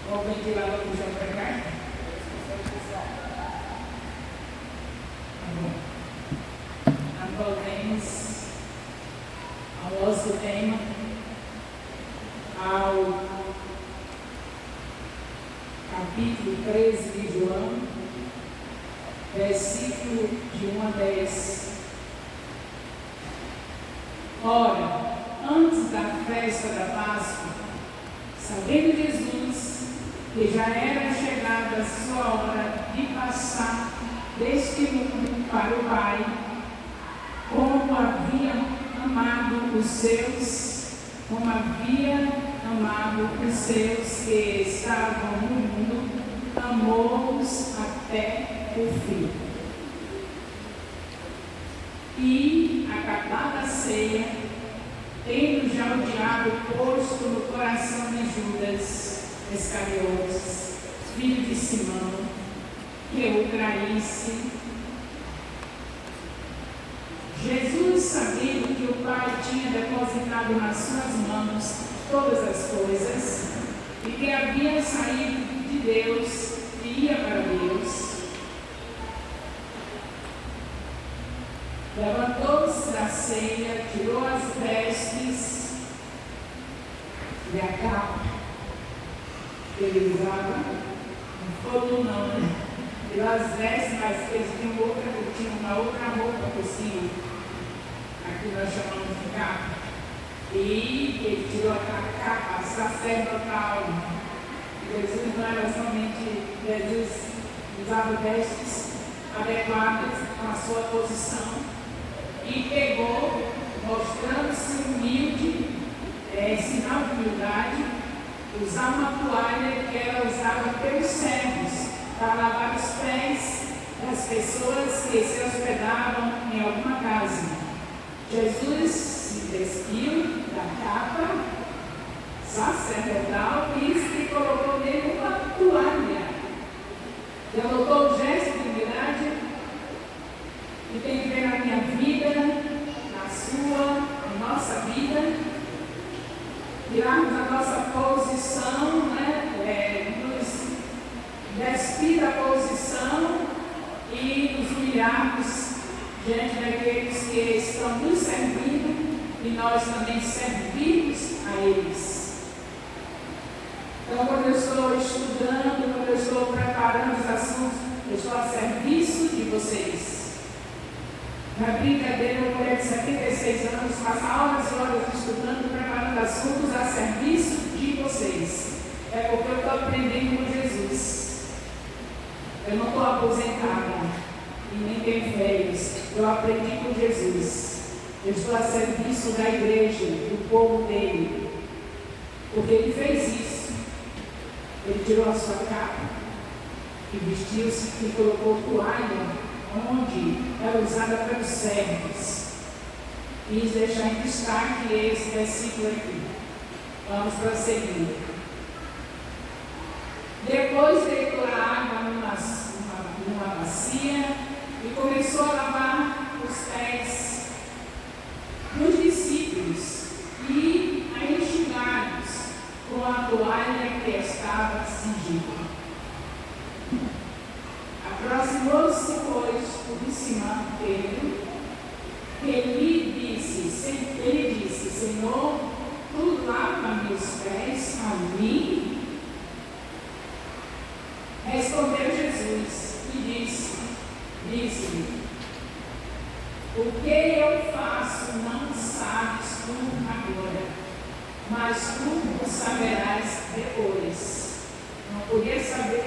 Ou o ventilador puxando para cá? Voltemos ao nosso tema, ao capítulo 13 de João, versículo de 1 a 10. Ora, antes da festa da Páscoa, sabendo Jesus que já era chegada a sua hora de passar deste mundo para o Pai, como havia amado os seus que estavam no mundo, amou-os até o fim. E, acabada a ceia, tendo já o diabo posto no coração de Judas Iscariotes, filho de Simão, que o traísse, Jesus, sabendo que o Pai tinha depositado nas suas mãos todas as coisas, e que havia saído de Deus e ia para Deus, levantou-se da ceia, tirou as vestes e a capa que ele usava, não foi não, né? Tirou as vestes, mas eles tinham uma outra roupa por cima, aqui nós chamamos de capa, e ele tirou a capa sacerdotal. Jesus não era somente, Jesus usava vestes adequadas com a sua posição, e pegou, mostrando-se humilde, sinal de humildade, usar uma toalha que era usada pelos servos para lavar os pés das pessoas que se hospedavam em alguma casa. Jesus se vestiu da capa sacerdotal e colocou nele uma toalha. Já notou o gesto de humildade? Que tem que ver na minha vida, na sua, na nossa vida, tirarmos a nossa posição, né? Nos despir da posição e nos humilharmos diante daqueles que estão nos servindo e nós também servimos a eles. Então, quando eu estou estudando, quando eu estou preparando os assuntos, eu estou a serviço de vocês. Na brincadeira, uma mulher de 76 anos passa horas e horas estudando, preparando assuntos a serviço de vocês. É porque eu estou aprendendo com Jesus. Eu não estou aposentada e nem tenho férias. Eu aprendi com Jesus. Eu estou a serviço da igreja, do povo dele. Porque ele fez isso. Ele tirou a sua capa e vestiu-se e colocou toalha onde era usada pelos servos. Quis deixar em destaque esse versículo aqui. Vamos prosseguir. Depois deitou a água numa bacia e começou a lavar os pés dos discípulos e a enxugá-los com a toalha que estava cingida. Aproximou-se, pois, o de Simão Pedro, que lhe disse, Senhor, tu lava meus pés a mim? Respondeu Jesus e disse-lhe, o que eu faço não sabes tu agora, mas tu o saberás depois. Não podia saber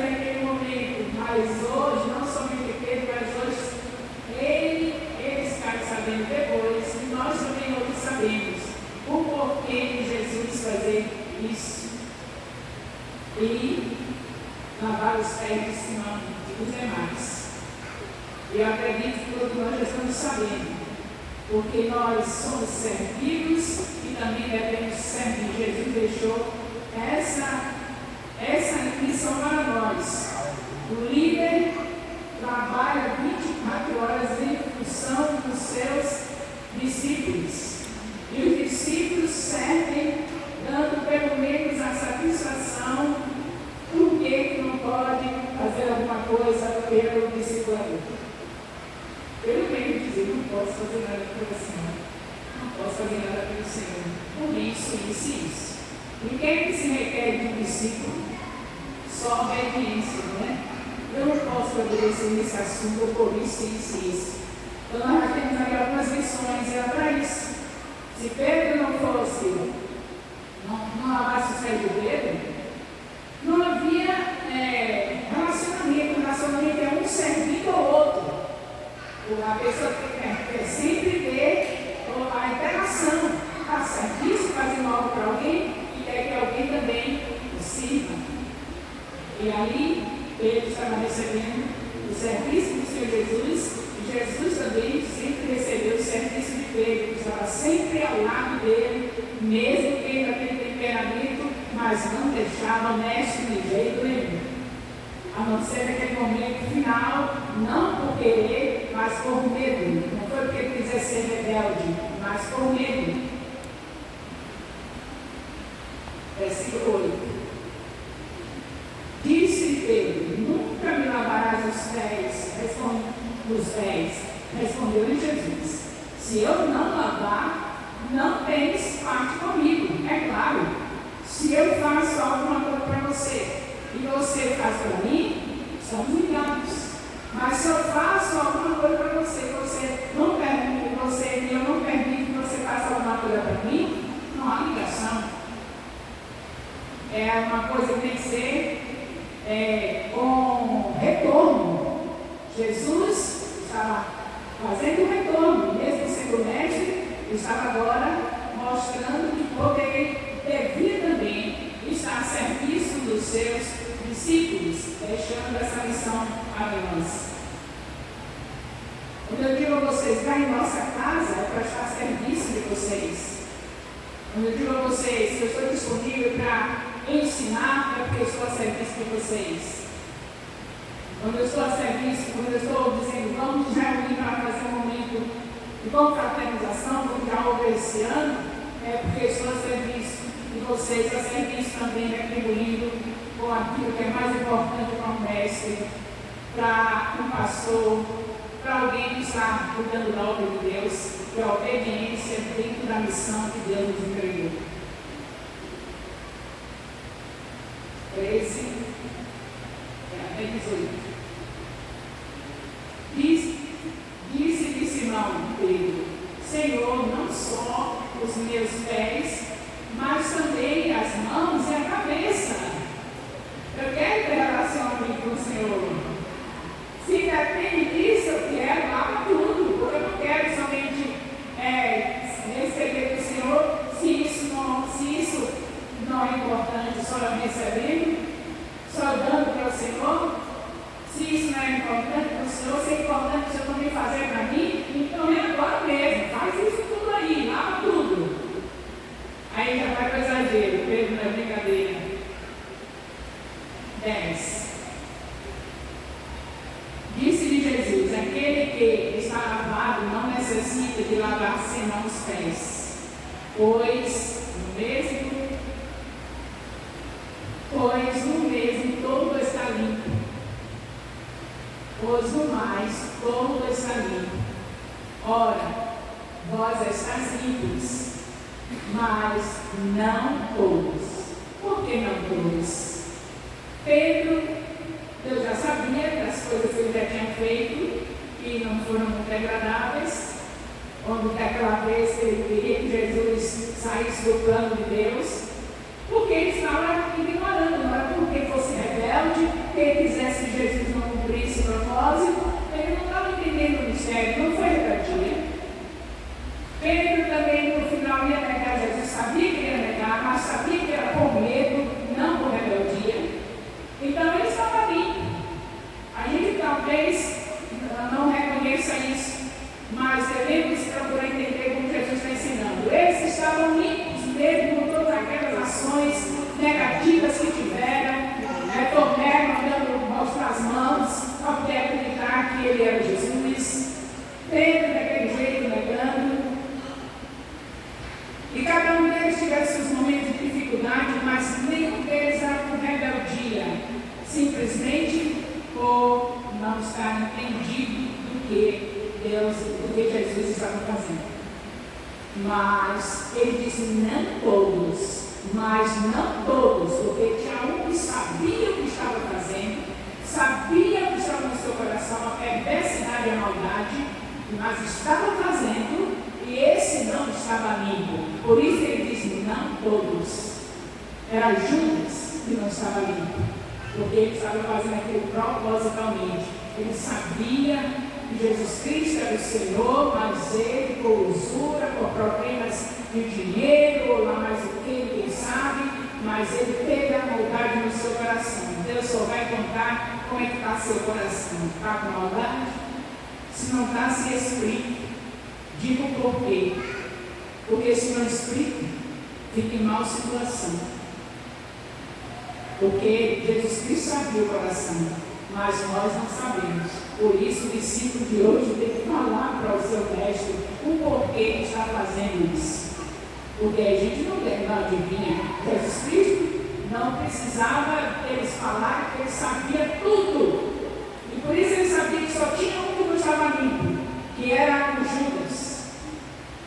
naquele momento, mas hoje, não somente Pedro, mas hoje ele está sabendo depois, e nós também hoje sabemos o porquê de Jesus fazer isso. E lavar os pés de Simão e dos demais. E eu acredito que todos nós já estamos sabendo, porque nós somos servidos e também devemos servir. Jesus deixou essa missão para nós. O líder trabalha 24 horas em função dos seus discípulos. E os discípulos servem alguma coisa pelo discipulado. Eu não tenho que dizer, não posso fazer nada pelo Senhor. Não posso fazer nada pelo Senhor. Por isso, isso. E o que é que se requer de um discípulo? Só obediência, não é? Eu não posso obedecer nesse assunto por isso. Então nós já temos aqui algumas lições, era para isso. Se Pedro não fosse, não lavasse os pés de Pedro, não havia relacionamento. Relacionamento é um servindo ao outro. A pessoa quer sempre ver a interação, a serviço, fazendo algo para alguém e quer que alguém também o sirva. E aí, Pedro estava recebendo o serviço do Senhor Jesus, e Jesus também sempre recebeu o serviço de Pedro, estava sempre ao lado dele, mesmo tendo aquele temperamento, mas não deixava honesto de jeito nenhum. A não ser naquele momento final, não por querer, mas por medo. Não foi porque ele quisesse ser rebelde, mas por medo. Versículo 8. Disse Pedro: nunca me lavarás os pés. Respondeu-lhe Jesus: se eu não lavar, não tens parte comigo. É claro, se eu faço alguma coisa para você e você faz para mim, somos ligados. Mas se eu faço alguma coisa para você, você não permite, e eu não permito que você faça alguma coisa para mim, não há ligação. É uma coisa que tem que ser com retorno. Jesus estava fazendo um retorno, mesmo sendo mestre, estava agora mostrando que poder devia também estar a serviço dos seus discípulos, deixando essa lição a nós. Quando eu digo a vocês, vai em nossa casa, é para estar a serviço de vocês. Quando eu digo a vocês que eu estou disponível para ensinar, é porque eu estou a serviço de vocês. Quando eu estou a serviço, quando eu estou dizendo, vamos nos reunir para fazer um momento de confraternização, como já houve esse ano, é porque eu estou a serviço de vocês, a serviço também retribuindo com aquilo que é mais importante para um mestre, para um pastor, para alguém que está cuidando da obra de Deus, que é a obediência dentro da missão que Deus nos entregou. 13 até 18. Disse-lhe Simão Pedro: Senhor, não só os meus pés, mas também as mãos e a cabeça. Eu quero ter relacionamento com o Senhor. Se depende disso, eu quero lá tudo. Porque eu não quero somente receber do Senhor se isso não é importante, só eu recebendo, só dando para o Senhor. Se isso não é importante para o Senhor, se é importante o Senhor também fazer para mim, então é agora mesmo, faz isso tudo aí, lava tudo. Aí já vai para o exagero, Pedro não é brincadeira. 10. Disse-lhe Jesus: aquele que está lavado não necessita de lavar senão os pés, pois no mesmo todo está limpo. Pois no mais todo está limpo. Ora, vós estáis limpos, mas não todos. Por que não todos? Pedro, Deus já sabia das coisas que ele já tinha feito, que não foram muito agradáveis, quando daquela vez que ele queria que Jesus saísse do plano de Deus, porque ele estava ignorando, não era porque fosse rebelde, que ele quisesse que Jesus não cumprisse o propósito, ele não estava entendendo o mistério, não foi rebeldia. Pedro também no final ia negar Jesus, sabia que ia negar, mas sabia que era por medo, não por rebeldia. Então ele estava limpo. A gente talvez não reconheça isso, mas devemos procurar entender como Jesus está ensinando. Eles estavam limpos mesmo com todas aquelas ações negativas que tiveram, Tomé mandando mostrar as mãos para poder acreditar que ele era Jesus, Pedro daquele jeito negando. E cada um deles tivesse seus momentos de dificuldade, mas nenhum deles era por rebeldia. Simplesmente por não estar entendido do que Jesus estava fazendo. Mas ele disse, não todos, porque tinha um que sabia o que estava fazendo, sabia o que estava no seu coração, a perversidade e a maldade, mas estava fazendo, e esse não estava limpo. Por isso ele disse, não todos. Era Judas que não estava limpo, porque ele estava fazendo aquilo propositalmente. Ele sabia que Jesus Cristo era o Senhor, mas ele, por usura, por problemas de dinheiro, ou lá mais o que, ninguém sabe, mas ele teve a maldade no seu coração. Deus só vai contar como é que está seu coração. Está com maldade? Se não está, se explique. Diga o porquê. Porque se não explica, fica em mal situação. Porque Jesus Cristo sabia o coração, mas nós não sabemos. Por isso o discípulo de hoje tem que falar para o seu mestre o porquê que está fazendo isso. Porque a gente não adivinha. Jesus Cristo não precisava eles falarem, porque ele sabia tudo. E por isso ele sabia que só tinha um que não estava limpo, que era o Judas.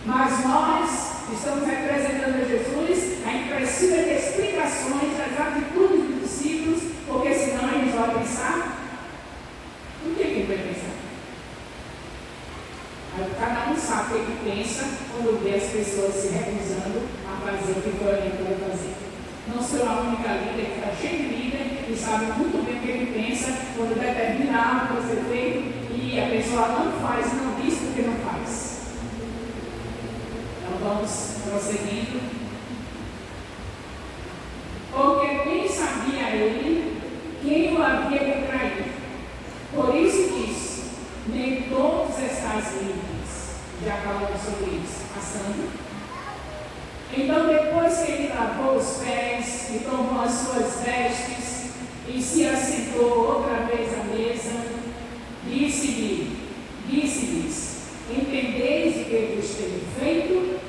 Mas nós estamos representando a Jesus, a gente precisa de explicações das atitudes dos discípulos, porque senão a gente vai pensar. O que ele vai pensar? Cada um sabe o que pensa quando vê as pessoas se recusando a fazer o que foi orientado a fazer. Não sou a única líder que está cheia de líder e sabe muito bem o que ele pensa quando determina algo para ser feito e a pessoa não faz, não diz porque não faz. Então vamos prosseguindo. Porque bem sabia ele quem o havia de trair. Por isso disse, nem todos estáis livres. Já falamos sobre isso, passando. Então depois que ele lavou os pés e tomou as suas vestes e se assentou outra vez à mesa, disse-lhes, entendeis o que vos tenho feito?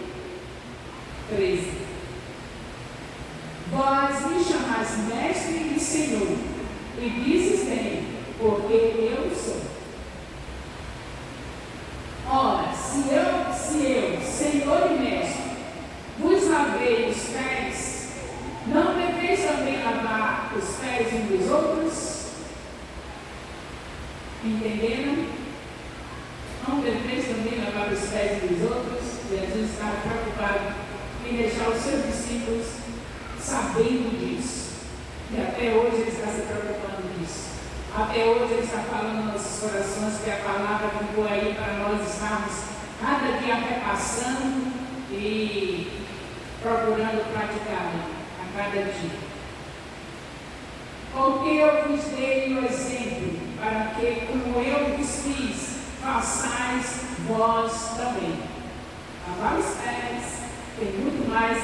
13. Vós me chamais mestre e senhor, e dizes bem, porque eu sou. Ora, se eu, senhor e mestre, vos lavei os pés, não deveis também lavar os pés uns dos outros? Entenderam? Não deveis também lavar os pés uns dos outros? Jesus estava preocupado em deixar os seus discípulos sabendo disso. E até hoje ele está se preocupando disso. Até hoje ele está falando nos nossos corações que a palavra ficou aí para nós estarmos cada dia repassando e procurando praticá-la a cada dia. Porque eu vos dei o exemplo para que, como eu vos fiz, façais vós também. Lavar os pés tem muito mais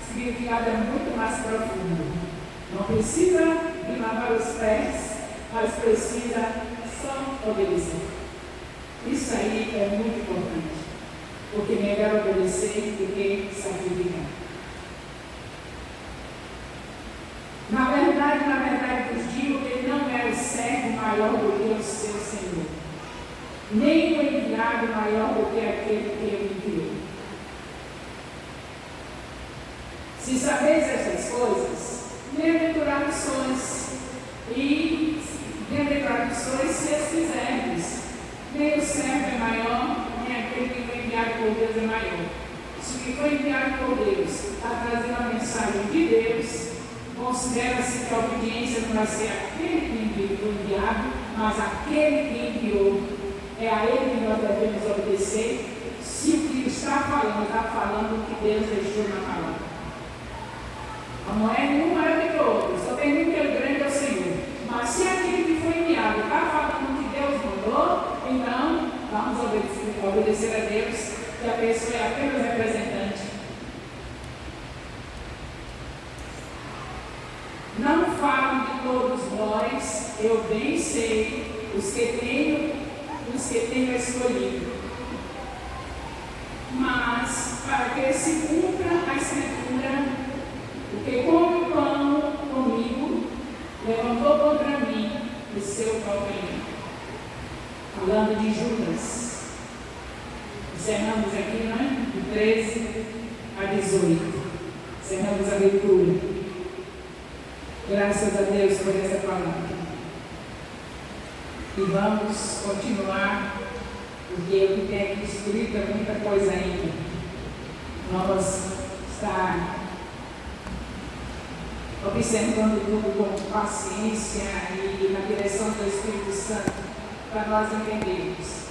significado, é muito mais profundo. Não precisa de lavar os pés, mas precisa só obedecer. Isso aí é muito importante, porque melhor obedecer do que sacrificar. Na verdade vos digo que ele não é o servo maior do que o seu Senhor, nem o enviado maior do que aquele que ele enviou. Se sabeis estas coisas, bem-aventurados sois, e bem-aventurados sois se as fizerdes. Nem o servo é maior, nem aquele que foi enviado por Deus é maior. Se o que foi enviado por Deus está trazendo a mensagem de Deus, considera-se que a obediência não vai ser aquele que foi enviado, mas aquele que enviou. É a ele que nós devemos obedecer, se o que está falando o que Deus deixou na palavra. Não é nenhum maior do que o outro, só tem um que é o grande, é o Senhor. Mas se aquele que foi enviado está falando o que Deus mandou, então vamos obedecer a Deus, que a pessoa é apenas representante. Não falo de todos vós, eu bem sei os que tenho escolhido. Mas para que se cumpra a Escritura, o que come o pão comigo, levantou contra mim o seu próprio 18. Cerramos a leitura. Graças a Deus por essa palavra. E vamos continuar, porque o que tem aqui escrito é muita coisa ainda. Vamos estar observando tudo com paciência e na direção do Espírito Santo, para nós entendermos.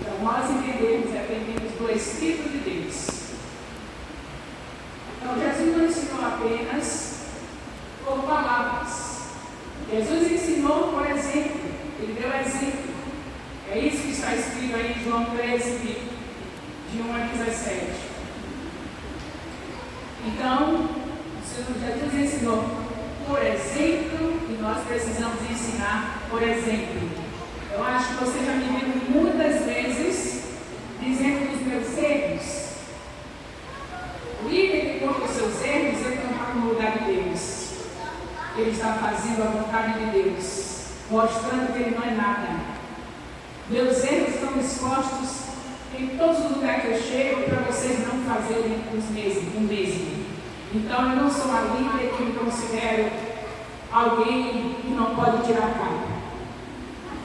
Então, nós entendemos, dependemos do Espírito de Deus. Então, Jesus não ensinou apenas por palavras. Jesus ensinou por exemplo. Ele deu exemplo. É isso que está escrito aí em João 13, de 1 a 17. Então, Jesus ensinou por exemplo, e nós precisamos ensinar por exemplo. Eu acho que você já me viu muitas vezes dizendo dos meus erros. O líder que conta os seus erros, ele não está no lugar de Deus. Ele está fazendo a vontade de Deus, mostrando que ele não é nada. Meus erros estão expostos em todos os lugares que eu chego para vocês não fazerem o mesmo. Então, eu não sou uma líder que me considero alguém que não pode tirar a capa.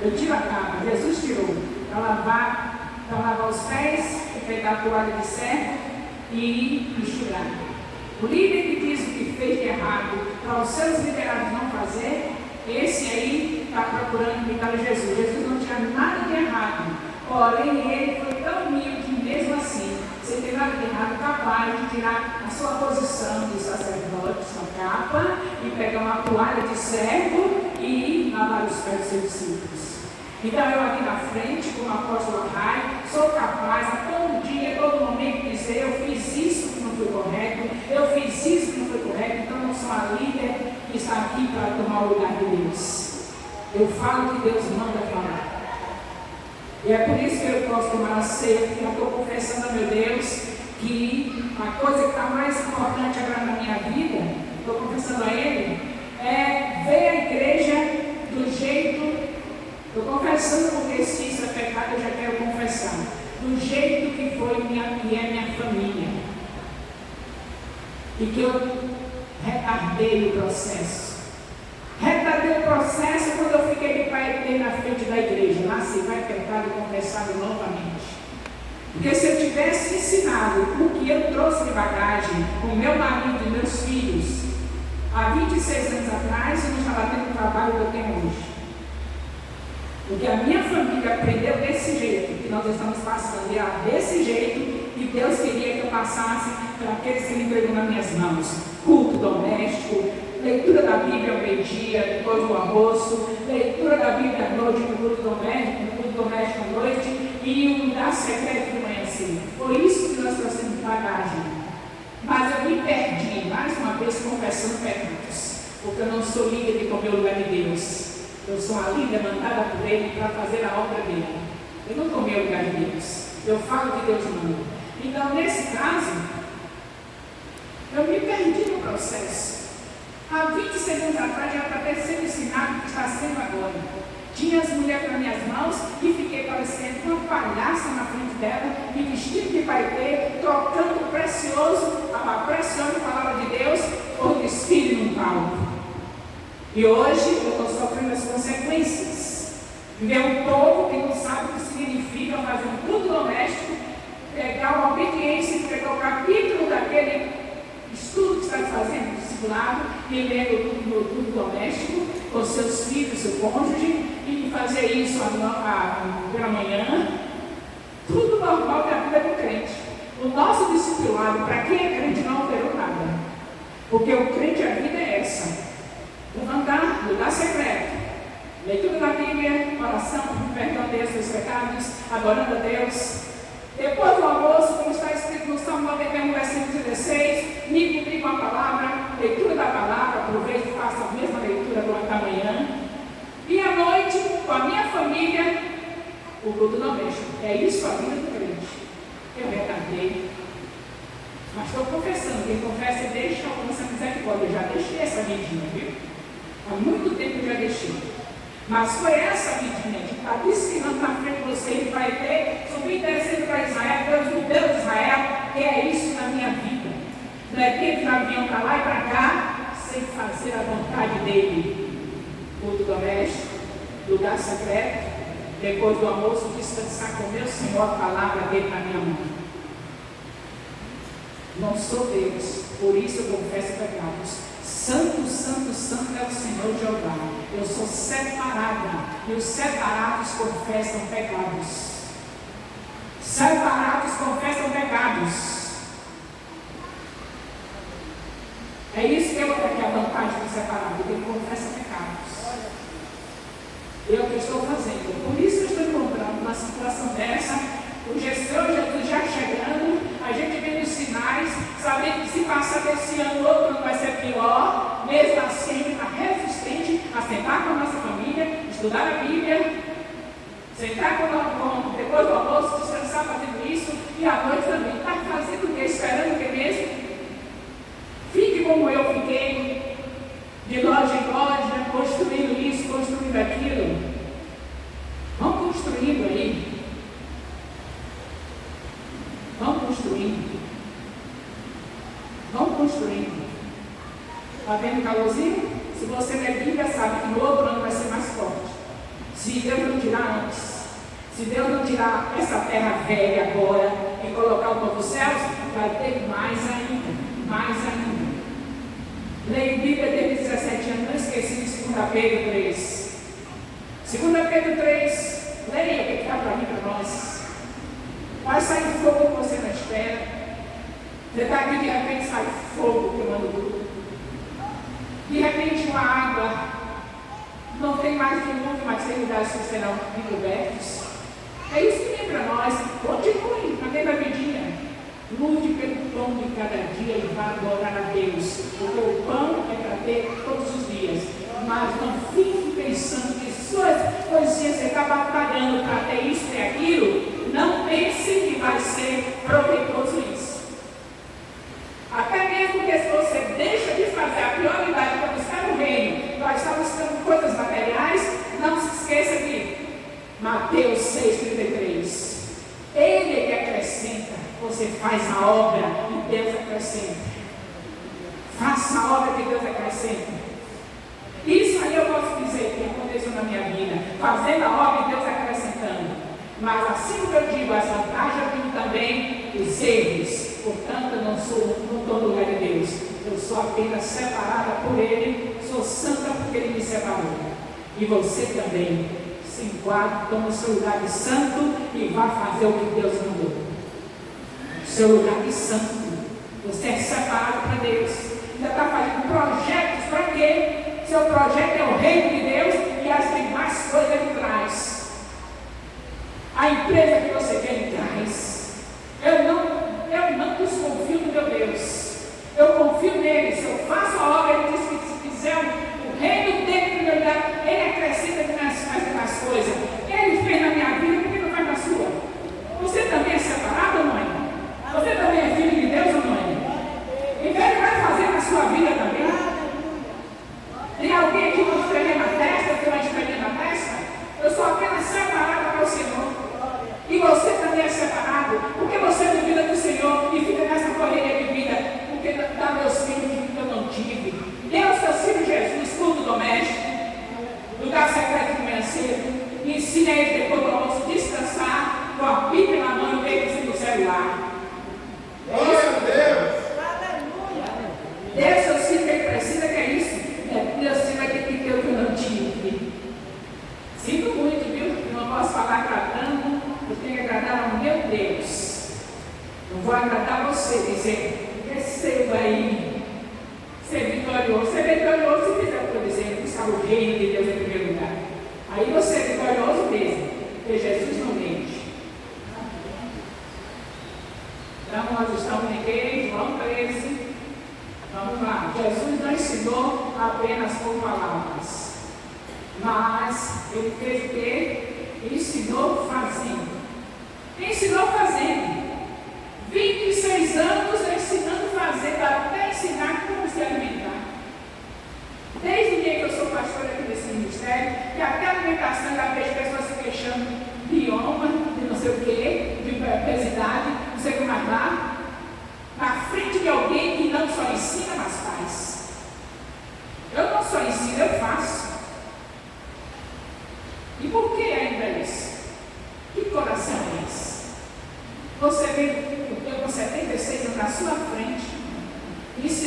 Eu tiro a capa, Jesus tirou, para lavar os pés, pegar a toalha de servo e enxugar. O líder que diz o que fez de errado para os seus liderados não fazer, esse aí está procurando imitar Jesus. Jesus não tinha nada de errado, porém ele foi tão humilde mesmo assim, sem ter nada de errado, capaz de tirar a sua posição de sacerdote, sua capa, e pegar uma toalha de servo e lavar os pés dos seus discípulos. Então eu aqui na frente, como apóstolo Rai, sou capaz a todo dia, a todo momento dizer: eu fiz isso que não foi correto, eu fiz isso que não foi correto. Então eu não sou a líder que está aqui para tomar o lugar de Deus. Eu falo o que Deus manda falar. E é por isso que eu posso tomar a ceia, porque eu estou confessando a meu Deus que a coisa que está mais importante agora na minha vida, estou confessando a Ele, é ver a igreja do jeito. Estou confessando porque se isso é pecado, eu já quero confessar. Do jeito que foi que é minha família. E que eu retardei o processo. Retardei o processo quando eu fiquei de pai na frente da igreja. Lá se vai pecado e confessado novamente. Porque se eu tivesse ensinado o que eu trouxe de bagagem com meu marido e meus filhos há 26 anos atrás, eu não estava tendo o trabalho que eu tenho hoje. Porque a minha família aprendeu desse jeito que nós estamos passando, e era desse jeito que Deus queria que eu passasse para aqueles que Ele entregou nas minhas mãos. Culto doméstico, leitura da Bíblia ao meio-dia, depois do almoço, leitura da Bíblia à noite, no culto doméstico à noite, e o lugar secreto de manhã cedo. Foi isso que nós trouxemos de bagagem. Mas eu me perdi, mais uma vez, confessando pecados, porque eu não sou líder de comer o lugar de Deus. Eu sou a líder mandada por Ele para fazer a obra dele. Eu não tomei o lugar de Deus. Eu falo que Deus manda. Então, nesse caso, eu me perdi no processo. Há 26 anos atrás, já para ter sido ensinado o que está sendo agora. Tinha as mulheres nas minhas mãos e fiquei parecendo uma palhaça na frente dela, me vestindo de paetê, trocando a preciosa palavra de Deus por desfile num palco. E hoje eu estou sofrendo as consequências. Ver um povo que não sabe o que significa fazer um culto doméstico, pegar uma obediência e pegar o capítulo daquele estudo que está fazendo, discipulado, e ler no culto doméstico com seus filhos, seu cônjuge, e fazer isso pela manhã. Tudo normal da vida do crente. O nosso discipulado, para quem é crente, não alterou nada. Porque o crente, a vida é essa. Levantar, lugar secreto, leitura da Bíblia, oração, perdão a Deus dos pecados, adorando a Deus. Depois do almoço, como está escrito no Salmo 91, versículo 16, me cumprir com a palavra, leitura da palavra, aproveite e faça a mesma leitura durante a manhã. E à noite, com a minha família, o culto doméstico. É isso a vida do crente. Eu retardei. Mas estou confessando, quem confessa deixa alcança a misericórdia. Eu já deixei essa vidinha, viu? Há muito tempo eu já deixei. Mas foi essa vidinha de estar desfilando na frente de você e vai ter, subir e descendo para Israel, Deus me deu Israel, e é isso na minha vida. Não é que eles vinham para lá e para cá, sem fazer a vontade dele. Culto doméstico, lugar secreto, depois do almoço, descansar com meu Senhor, a palavra dele na minha mão. Não sou Deus, por isso eu confesso pecados. Santo, santo, santo é o Senhor Jeová. Eu sou separada, e os separados confessam pecados. Separados confessam pecados. É isso que eu aqui a vantagem do separado, ele confessa pecados. É o que eu estou fazendo. Por isso eu estou encontrando uma situação dessa, o Senhor Jesus já chegando, a gente vendo os sinais, sabendo que se passar desse ano, outro não vai ser pior, mesmo assim a gente está resistente a sentar com a nossa família, estudar a Bíblia, sentar depois do almoço, descansar fazendo isso, e à noite também. Está fazendo o que? Esperando o que mesmo? Fique como eu fiquei, de loja em loja, construindo isso, construindo aquilo. Vamos construindo aí. Vamos construindo. Vamos construindo. Está vendo o calorzinho? Se você ler Bíblia, sabe que no outro ano vai ser mais forte. Se Deus não tirar antes. Se Deus não tirar essa terra velha agora e colocar o novo céu, vai ter mais ainda. Mais ainda. Leio Bíblia desde 17 anos, não esqueci de 2 Pedro 3. 2 Pedro 3, leia o que está para mim, para nós. Vai sair fogo que você não espera. Você está aqui, de repente sai fogo queimando tudo. De repente uma água, não tem mais dilúvio, mas tem lugares que serão encobertos. É isso que vem para nós. Continue na mesma vidinha. Lute pelo pão de cada dia e vá adorar a Deus. Porque o pão é para ter todos os dias. Mas não fique pensando que suas coisinhas você está batalhando para ter isso e aquilo. Não pense que vai ser proveitoso isso. Até mesmo que se você deixa de fazer a prioridade para buscar o reino, para estar buscando coisas materiais, não se esqueça de Mateus 6,33. Ele que acrescenta. Você faz a obra e Deus acrescenta. Faça a obra que Deus acrescenta. Isso aí eu posso dizer que aconteceu na minha vida. Fazendo a obra e Deus acrescentando. Mas assim como eu digo, as vantagens eu digo também os erros. Portanto, eu não estou no lugar de Deus. Eu sou apenas separada por Ele. Sou santa porque Ele me separou. E você também se enquadra, toma o seu lugar de santo e vá fazer o que Deus mandou. Seu lugar de santo. Você é separado para Deus. Ainda está fazendo projetos para quê? Seu projeto é o reino de Deus e as demais coisas Ele traz. A empresa que você quer Ele traz. Eu não desconfio do meu Deus. Eu confio nele. Se eu faço a obra, Ele diz que se fizer o reino dele em primeiro lugar, Ele acrescenta as demais coisas. Ele fez na minha vida, por que não faz na sua? Você também é separado ou não é? Você também é filho de Deus ou não é? Então Ele vai fazer na sua vida também. Tem alguém que não estreia na testa, que vai estreia na testa? Eu sou apenas separado para o Senhor. E você também é separado. Porque você duvida do Senhor e fica nessa correria de vida. Porque dá meus filhos que eu não tive. Deus, seu filho Jesus, culto doméstico, lugar secreto de manhã cedo. Ensina ele depois do almoço descansar com a Bíblia na mão e o meio do celular. Glória a Deus! Deus, eu sinto que Ele precisa, que é isso. Deus, você vai ter que ter o que eu não tive. Sinto muito, viu? Não posso falar agradando, eu tenho que agradar ao meu Deus. Não vou agradar você, dizer, receba aí, ser vitorioso. Ser vitorioso se fizer o que eu dizer, buscar o reino de Deus em primeiro lugar. Aí você é vitorioso mesmo, porque Jesus não mente. Então nós estamos em igreja, João 13. Vamos lá. Jesus não ensinou apenas por palavras, mas Ele fez o quê? Ensinou fazendo. Ensinou fazendo. 26 anos ensinando fazendo, até ensinar como se alimentar. Desde o dia que eu sou pastor aqui nesse ministério, que até a alimentação já vejo pessoas se queixando de idioma, de não sei o quê, de obesidade, não sei o que mais lá, na frente de alguém que não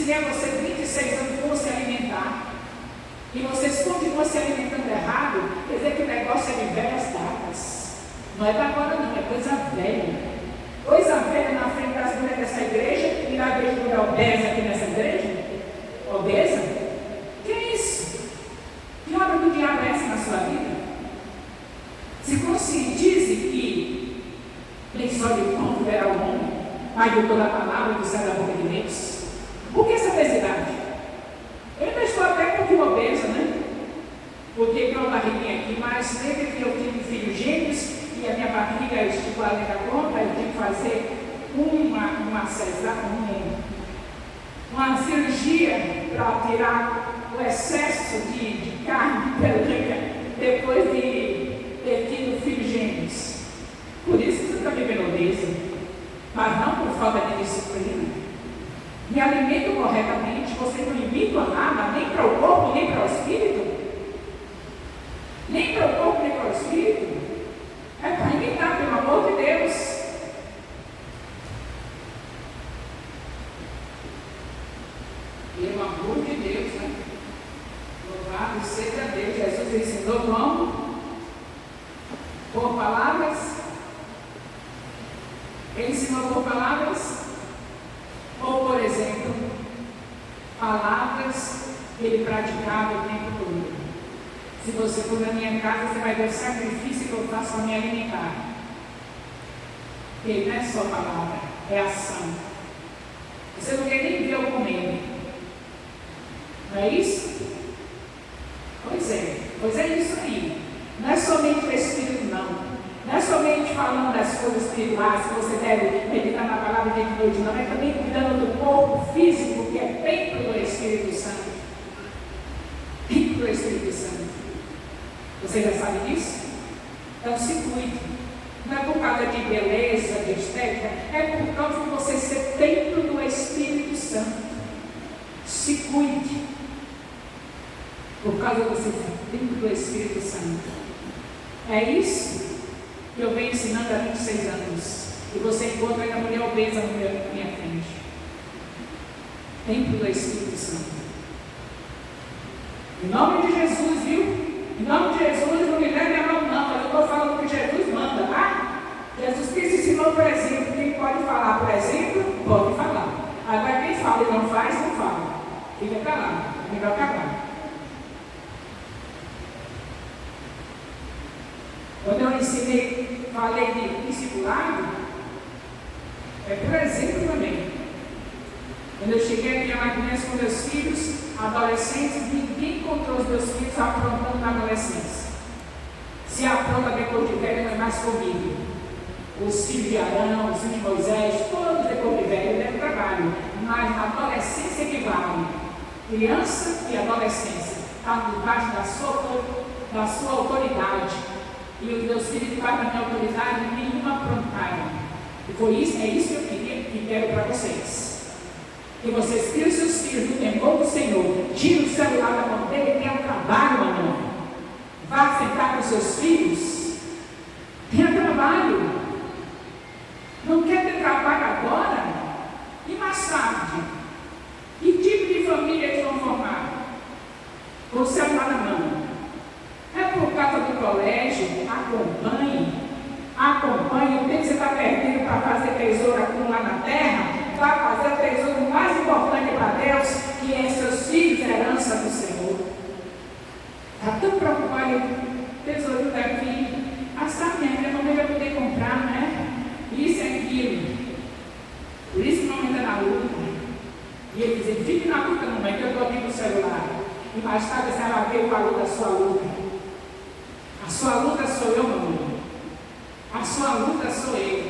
ensinei a você 26 anos como se alimentar, e vocês continuam se alimentando errado, quer dizer que o negócio é de velhas datas. Não é da agora não, é coisa velha. Coisa velha na frente das mulheres dessa igreja, e na igreja mulher obesa aqui nessa igreja? Obesa? Que é isso? Que obra do diabo é essa na sua vida? Se conscientize que nem só de pão viverá o homem, mas de toda a palavra que sai da boca de Deus. Por que essa obesidade? Eu ainda estou até um pouquinho obesa, né? Porque tem uma barriguinha aqui, mas lembra que eu tive filhos gêmeos e a minha barriga esticou além da conta, eu tive que fazer uma cirurgia para tirar o excesso de carne de pelanca depois de ter tido filhos gêmeos. Por isso que você está vivendo obesa, mas não por falta de disciplina. Me alimento corretamente, você não limita nada, nem para o corpo, nem para o espírito. Nem para o corpo, nem para o espírito. É para imitar, pelo amor de Deus. Pelo amor de Deus, né? Louvado seja Deus. Jesus ensinou como? Por palavras. Ele ensinou por palavras? Ou, por exemplo, palavras que ele praticava o tempo todo. Se você for na minha casa, você vai ver o sacrifício que eu faço para me alimentar. Porque não é só palavra, é ação. Você não quer nem ver eu comendo. Não é isso? Pois é isso aí. Não é somente o Espírito, não. Não é somente falando das coisas espirituais que você deve meditar na palavra de noite, não. É também cuidando do corpo físico, que é templo do Espírito Santo. Templo do Espírito Santo. Você já sabe disso? Então se cuide. Não é por causa de beleza, de estética, é por causa de você ser templo do Espírito Santo. Se cuide. Por causa de você ser templo do Espírito Santo. É isso que eu venho ensinando há 26 anos. E você encontra ainda a mulher obesa na minha frente. Templo do Espírito Santo. Em nome de Jesus, viu? Em nome de Jesus, não me leve a mão, não. Eu estou falando que Jesus manda, tá? Jesus Cristo ensinou por exemplo. Quem pode falar por exemplo, pode falar. Agora quem fala e não faz, não fala. Fica calado. É melhor acabar. Quando eu ensinei, falei de discipulado, é por exemplo também. Quando eu cheguei aqui a Magnés com meus filhos, adolescentes, ninguém encontrou os meus filhos aprontando na adolescência. Se apronta depois de velho, não é mais comigo. Os filhos de Arão, os filhos de Moisés, todos depois de velho, deram trabalho. Mas a adolescência que vale. Criança e adolescência estavam debaixo da sua autoridade. E os meus filhos debaixo da minha autoridade, nenhuma aprontaram. E é isso que eu queria e quero para vocês. Que vocês criam seus filhos no temor do Senhor. Tire o celular da mão dele e tenha um trabalho, mamãe. Vá sentar com seus filhos. Tenha trabalho. Não quer ter trabalho agora? E mais tarde? Que tipo de família eles vão formar? Com o celular na mão. É por causa do colégio? Acompanhe. O tempo que você está perdendo para fazer tesouro acumular na terra, vai fazer o tesouro mais importante para Deus, que é seus filhos, a herança do Senhor. Está tão preocupado, tesourinho daqui. Sabe, minha mamãe vai poder comprar, né? Isso e aquilo. Por isso que a mamãe está na luta. E ele dizia, fique na luta, mamãe, que eu estou aqui no celular. E mais tarde você vai ver o valor da sua luta. A sua luta sou eu, mamãe. A sua luta sou eu.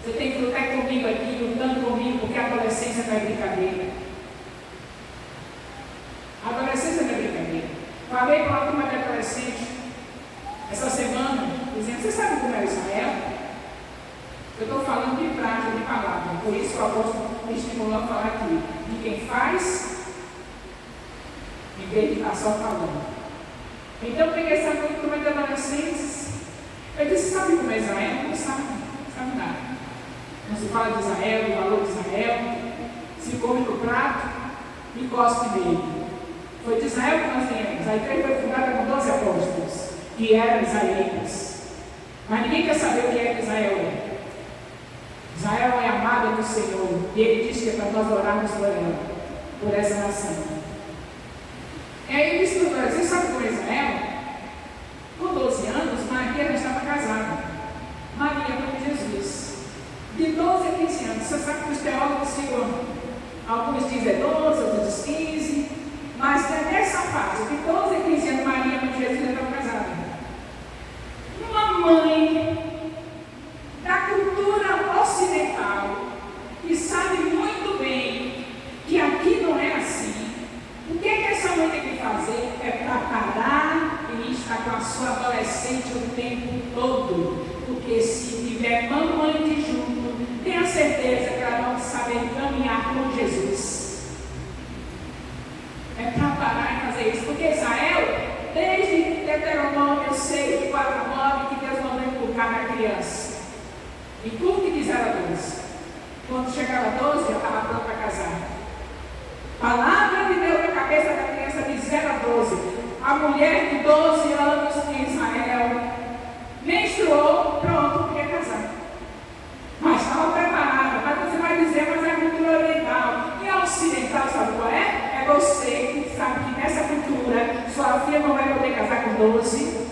Você tem que lutar comigo aqui, lutando comigo, porque a adolescência não é brincadeira. A adolescência não é brincadeira. Falei com uma turma de adolescente essa semana, dizendo, você sabe como é Israel? Eu estou falando de prática, de palavra. Por isso que o apóstolo me estimulou a falar aqui. De quem faz, em vez de estar só falando. Então, eu peguei essa turma de adolescentes. Eu disse, sabe como é Israel? Não sabe nada. Não se fala de Israel, do valor de Israel. se come no prato e cospe nele. Foi de Israel que nós viemos. A igreja foi fundada com 12 apóstolos, que eram israelitas. Mas ninguém quer saber o que é que Israel é. Israel é amada do Senhor, e Ele diz que é para nós orarmos por ela, por essa nação. E aí ele disse: você sabe como Israel? Com 12 anos, Maria já estava casada. Maria com Jesus. De 12 a 15 anos. Você sabe que os teólogos ficam, alguns dizem 12, outros dizem 15, mas é nessa fase, de 12 a 15 anos, Maria com Jesus já estava casada. Uma mãe da cultura ocidental, que sabe muito bem que aqui não é assim. O que essa mãe tem que fazer? É preparar e estar com a sua adolescente o tempo todo. Porque se tiver mamãe de junto, tenha certeza que ela vai saber caminhar com Jesus. É preparar e fazer isso. Porque Israel, desde Deuteronômio 6, de 4 a 9, que Deus mandou inculcar na criança. E tudo que diz era 12. Quando chegava a 12, já estava pronto para casar. Palavra de Deus na cabeça da criança de 0 a 12. A mulher de 12 anos em Israel menstruou, pronto, podia casar. Mas estava preparada. Mas você vai dizer, mas é a cultura oriental. E a ocidental, sabe qual é? É você que sabe que nessa cultura sua filha não vai poder casar com 12,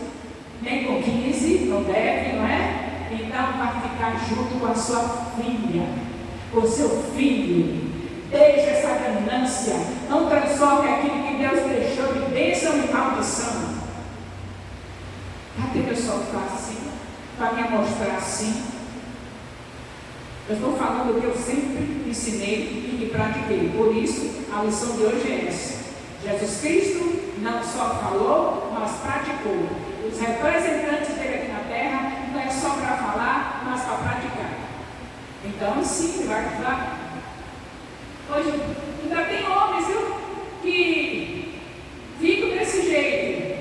nem com 15, não deve, não é? Então vai ficar junto com a sua filha, com o seu filho. Deixe essa ganância, não transforme aquilo que Deus deixou de bênção em maldição. Até pessoal que faz assim, para me mostrar assim. Eu estou falando o que eu sempre ensinei e que pratiquei. Por isso, a lição de hoje é essa. Jesus Cristo não só falou, mas praticou. Os representantes dele aqui na terra não é só para falar, mas para praticar. Então, sim, vai ajudar. Hoje ainda tem homens, viu, que ficam desse jeito.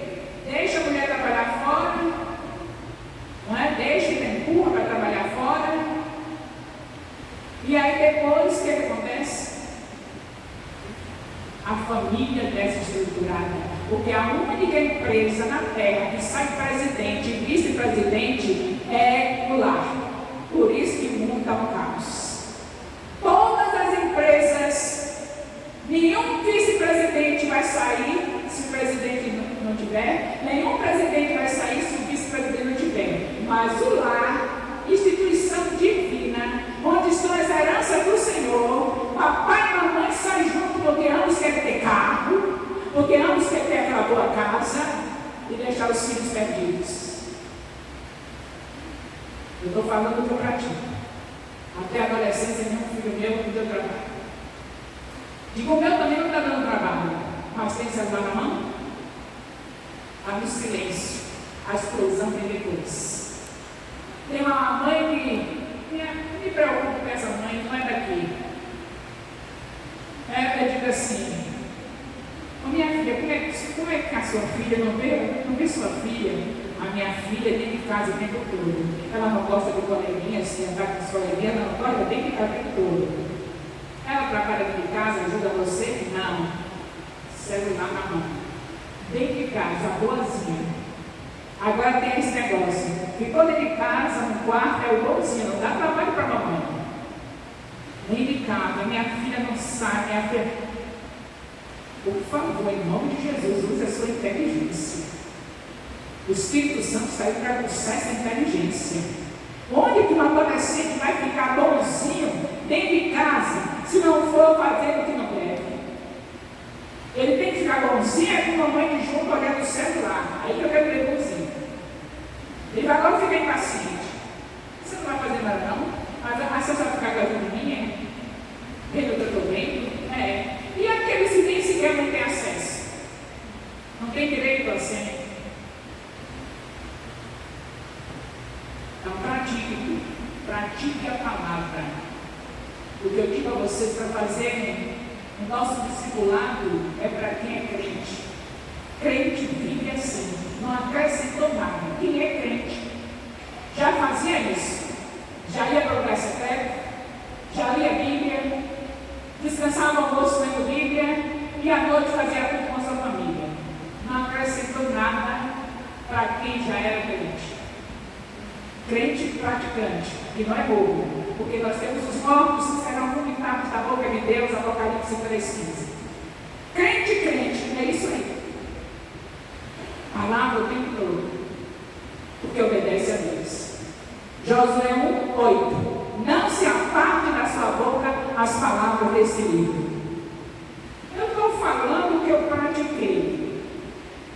Deixa a mulher trabalhar fora, não é? Deixa e empurra para trabalhar fora. E aí depois, o que acontece? A família desestruturada. Porque a única empresa na terra que sai presidente e vice-presidente é o lar. Por isso que o mundo está um caos. Todas as empresas, nenhum vice-presidente vai sair se o presidente não tiver, nenhum presidente vai sair se o vice-presidente não tiver. Mas o lar, instituição divina, onde estão as heranças do Senhor, papai e mamãe saem juntos porque ambos querem ter carro, porque ambos querem ter aquela boa casa e deixar os filhos perdidos. Eu estou falando do que eu pratico. Até a adolescência, nenhum filho meu me deu trabalho. Digo, o meu também não está dando trabalho, mas tem celular na mão? No silêncio, a explosão vem depois. Tem uma mãe que me preocupa com essa mãe, não é daqui. Ela diz assim: minha filha, como é que a sua filha não vê sua filha? A minha filha dentro de casa o tempo todo. Ela não gosta de coleguinha, se andar com as coleguinhas, não gosta, dentro de casa o tempo todo. Ela trabalha dentro de casa, ajuda você? Não. Celular na mão. Dentro de casa, boazinha. Agora tem esse negócio. Ficou dentro de casa, no quarto, é o boazinha, não dá trabalho para a mamãe. Dentro de casa, minha filha não sai, minha filha. Por favor, em nome de Jesus, use a sua inteligência. O Espírito Santo saiu para aguçar essa inteligência. Onde que um adolescente vai ficar bonzinho dentro de casa se não for fazer o que não deve? Ele tem que ficar bonzinho com a mamãe de junto olhando o celular. Aí que eu quero ver bonzinho. Ele vai logo ficar impaciente. Você não vai fazer nada não? Mas você vai ficar com a vida minha? Vendo o que eu estou vendo? É. E aqueles que nem sequer não têm acesso? Não tem direito a acesso. Então pratique a palavra. O que eu digo a vocês para fazerem o nosso discipulado é para quem é crente. Crente vive assim, não acrescentou nada. Quem é crente já fazia isso, já ia para o lugar secreto, já lia a Bíblia, descansava passava o almoço lendo Bíblia e à noite fazia tudo com a sua família. Não acrescentou nada para quem já era crente. Crente praticante, que não é bobo, porque nós temos os mortos que serão vomitados da boca de Deus, Apocalipse 3,15. Crente, é isso aí. Palavra o tempo todo, porque obedece a Deus. Josué 1:8. Não se aparte da sua boca as palavras desse livro. Eu estou falando o que eu pratiquei.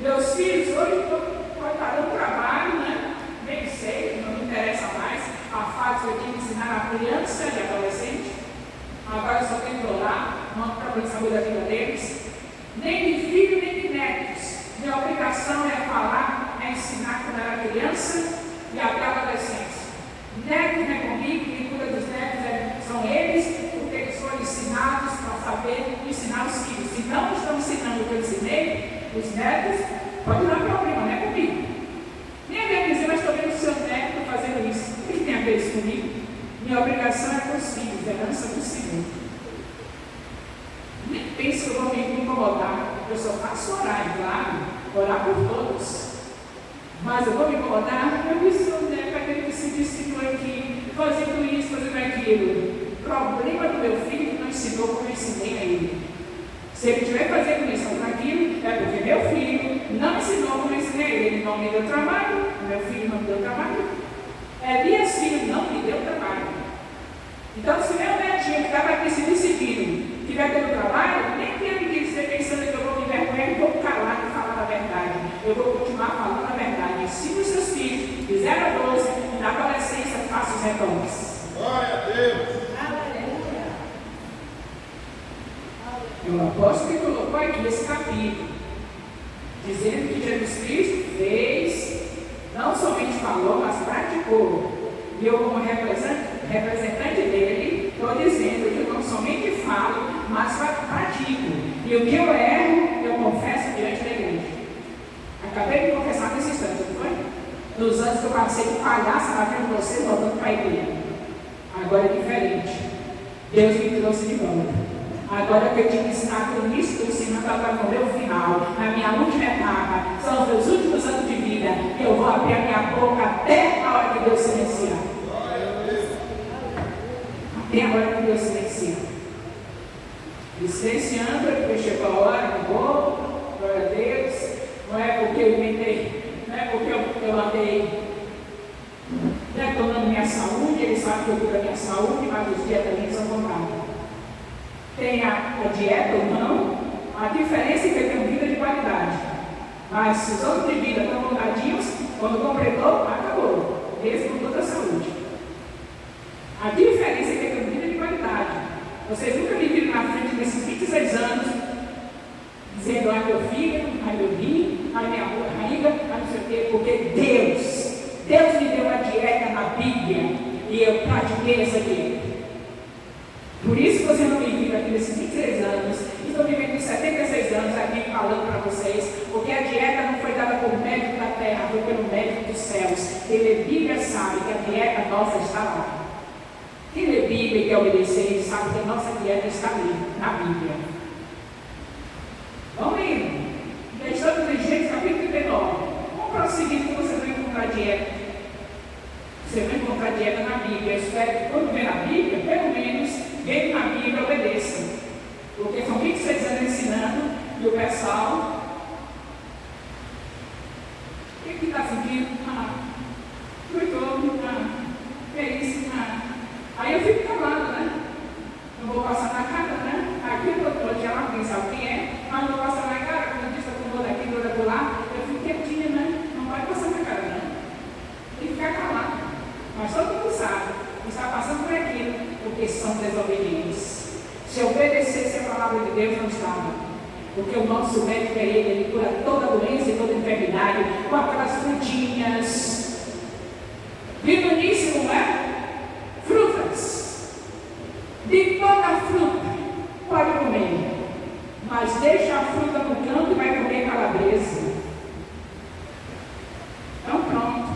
Meus filhos, hoje estou preparando trabalho, né? Bem sei, não me interessa mais a fase que eu tinha que ensinar a criança e adolescente. Agora eu só tenho que orar, não para saber da vida deles. Nem de filho, nem de netos. Minha obrigação é falar, é ensinar quando era criança e até a adolescência. Netos não é comigo, quem cuida dos netos são eles, porque eles foram ensinados para saber ensinar os filhos. Se não estão ensinando o que eu ensinei, os netos, pode dar problema, não é comigo. Nem alguém dizer, mas estou vendo o seu neto fazendo isso. O que tem a ver isso comigo? Minha obrigação é com os filhos, herança do Senhor. Nem pense que eu vou me incomodar. Eu só faço orar, é claro, orar por todos. Mas eu vou me incomodar, eu me sou para aquele que se disciplinou aqui, fazendo isso, fazendo aquilo. O problema do meu filho que não ensinou como eu ensinei a ele. Se ele estiver fazendo isso ou aquilo, é porque meu filho não ensinou como eu ensinei a ele. Ele não me deu trabalho, meu filho não me deu trabalho. Elias, filho, não me deu trabalho. Então, se meu netinho que estava aqui se decidindo, estiver tendo trabalho, nem tenha me dizer pensando que eu vou me envergonhar e vou calar e falar a verdade. Eu vou continuar falando a verdade. Ensine os seus filhos, de 0 a 12, e na adolescência faça os retomes. Glória a Deus. Aleluia. O apóstolo que colocou aqui esse capítulo, dizendo que Jesus Cristo fez, não somente falou, mas praticou. E eu, como representante dele, estou dizendo que eu não somente falo, mas pratico. E o que eu erro, eu confesso diante da igreja. Acabei de confessar nesse instante, não foi? Nos anos que eu passei de palhaça na frente de você, voltando para a igreja. Agora é diferente. Deus me trouxe de volta. Agora que eu tinha que ensinar com isso, estou ensinando agora no meu final, na minha última etapa, são os meus últimos anos de vida, e eu vou abrir a minha boca até a hora que Deus silenciar. Até a hora que Deus silenciar. E silenciando, porque chegou a hora, não vou, glória a Deus, não é porque eu inventei, não é porque eu andei retornando minha saúde, ele sabe que eu cuido da minha saúde, mas os dias também são comprados. Tem a dieta ou não, a diferença é que eu tenho vida de qualidade. Mas se os anos de vida estão montadinhos, quando completou, acabou. Esse com toda a saúde. A diferença é que eu tenho vida de qualidade. Vocês nunca me viram na frente desses 26 anos, dizendo, ai meu filho, ai meu rim, ai minha barriga, ai não sei o quê, porque Deus me deu uma dieta na Bíblia e eu pratiquei essa dieta. Por isso que você não me viu aqui nesses 26 anos, estou vivendo 76 anos aqui falando para vocês, porque a dieta não foi dada por médico da terra, foi pelo médico dos céus. Quem lê Bíblia sabe que a dieta nossa está lá. Quem lê Bíblia e quer obedecer, sabe que a nossa dieta está ali, na Bíblia. Vamos indo. Estamos em Gênesis capítulo 39. Vamos prosseguir que você vai encontrar dieta. Você vai encontrar dieta na Bíblia. Eu espero que quando vem na Bíblia, pelo menos, vem na Bíblia e obedeça. Porque são 26 anos ensinando e o pessoal. O que está sentindo? Que é isso? Aí eu fico calado, né? Não vou passar na cara, né? Aqui o doutor já lá, quem sabe quem é, mas não vou passar na cara, quando diz que eu vou daqui, vou lá, eu fico quietinha, né? Não vai passar na cara, não. Tem que ficar calado. Mas todo mundo sabe que está passando por aquilo, porque são desobedientes. Se eu obedecesse a palavra de Deus, não estava. Porque o nosso médico é ele cura toda doença e toda enfermidade com aquelas frutinhas. Vindo não é? Frutas. De toda fruta, pode comer. Mas deixa a fruta no canto e vai comer calabresa. Então pronto.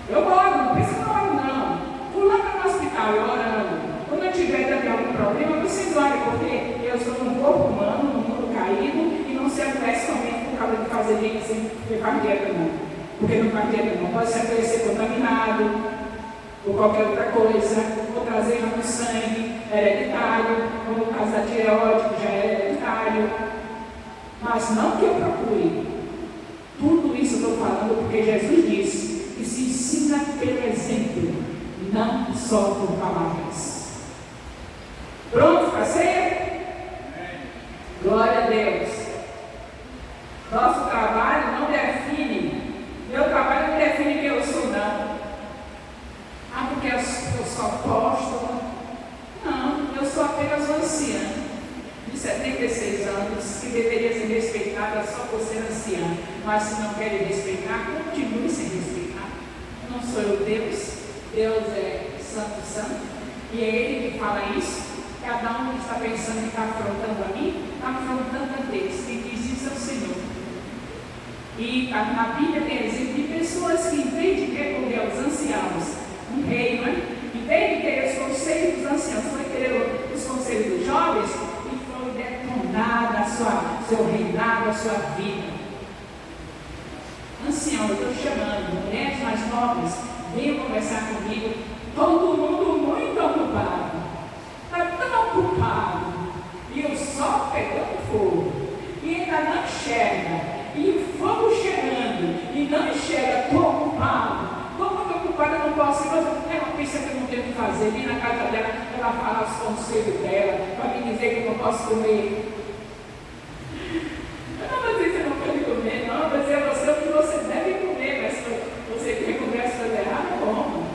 Eu oro, não pensa que eu oro não. Vou lá no hospital, eu orando. Quando eu tiver também algum problema, vocês olhem, porque eu sou um fazer dieta sem faz dieta não. Porque não faz dieta não. Pode ser contaminado, ou qualquer outra coisa, ou trazer no sangue hereditário, ou no caso da tireoide, que já é hereditário. Mas não que eu procure. Tudo isso eu estou falando porque Jesus disse que se ensina pelo exemplo, não só por palavras. Pronto para ceia? Glória a Deus. Nosso trabalho não define, meu trabalho não define quem eu sou, não. Ah, porque eu sou apóstola. Não, eu sou apenas uma anciã de 76 anos que deveria ser respeitada só por ser anciã. Mas se não querem respeitar, continue sem respeitar. Não sou eu Deus, Deus é santo, e é Ele que fala isso. Cada um que está pensando que está afrontando a mim, está afrontando a Deus. Quem diz isso é o Senhor. E na Bíblia tem exemplo de pessoas que, em vez de recorrer aos anciãos, um rei, não é? Em vez de querer os conselhos dos anciãos, foi querer os conselhos dos jovens, e foi detonada seu reinado, a sua vida. Ancião, eu estou chamando, mulheres mais novas, venham conversar comigo. Todo mundo muito ocupado. Está tão ocupado. E o sol pegando fogo. E ainda não enxerga. E o fogo chegando. E não enxerga. Estou ocupado. Estou muito ocupado, eu não posso. Ela pensa que eu não tenho o que fazer. Vem na casa dela, ela fala os conselhos dela. Para me dizer que eu não posso comer. Eu não vou dizer que você não pode comer, não. Eu vou dizer a você o que você deve comer. Mas se você quer comer as coisas erradas, como?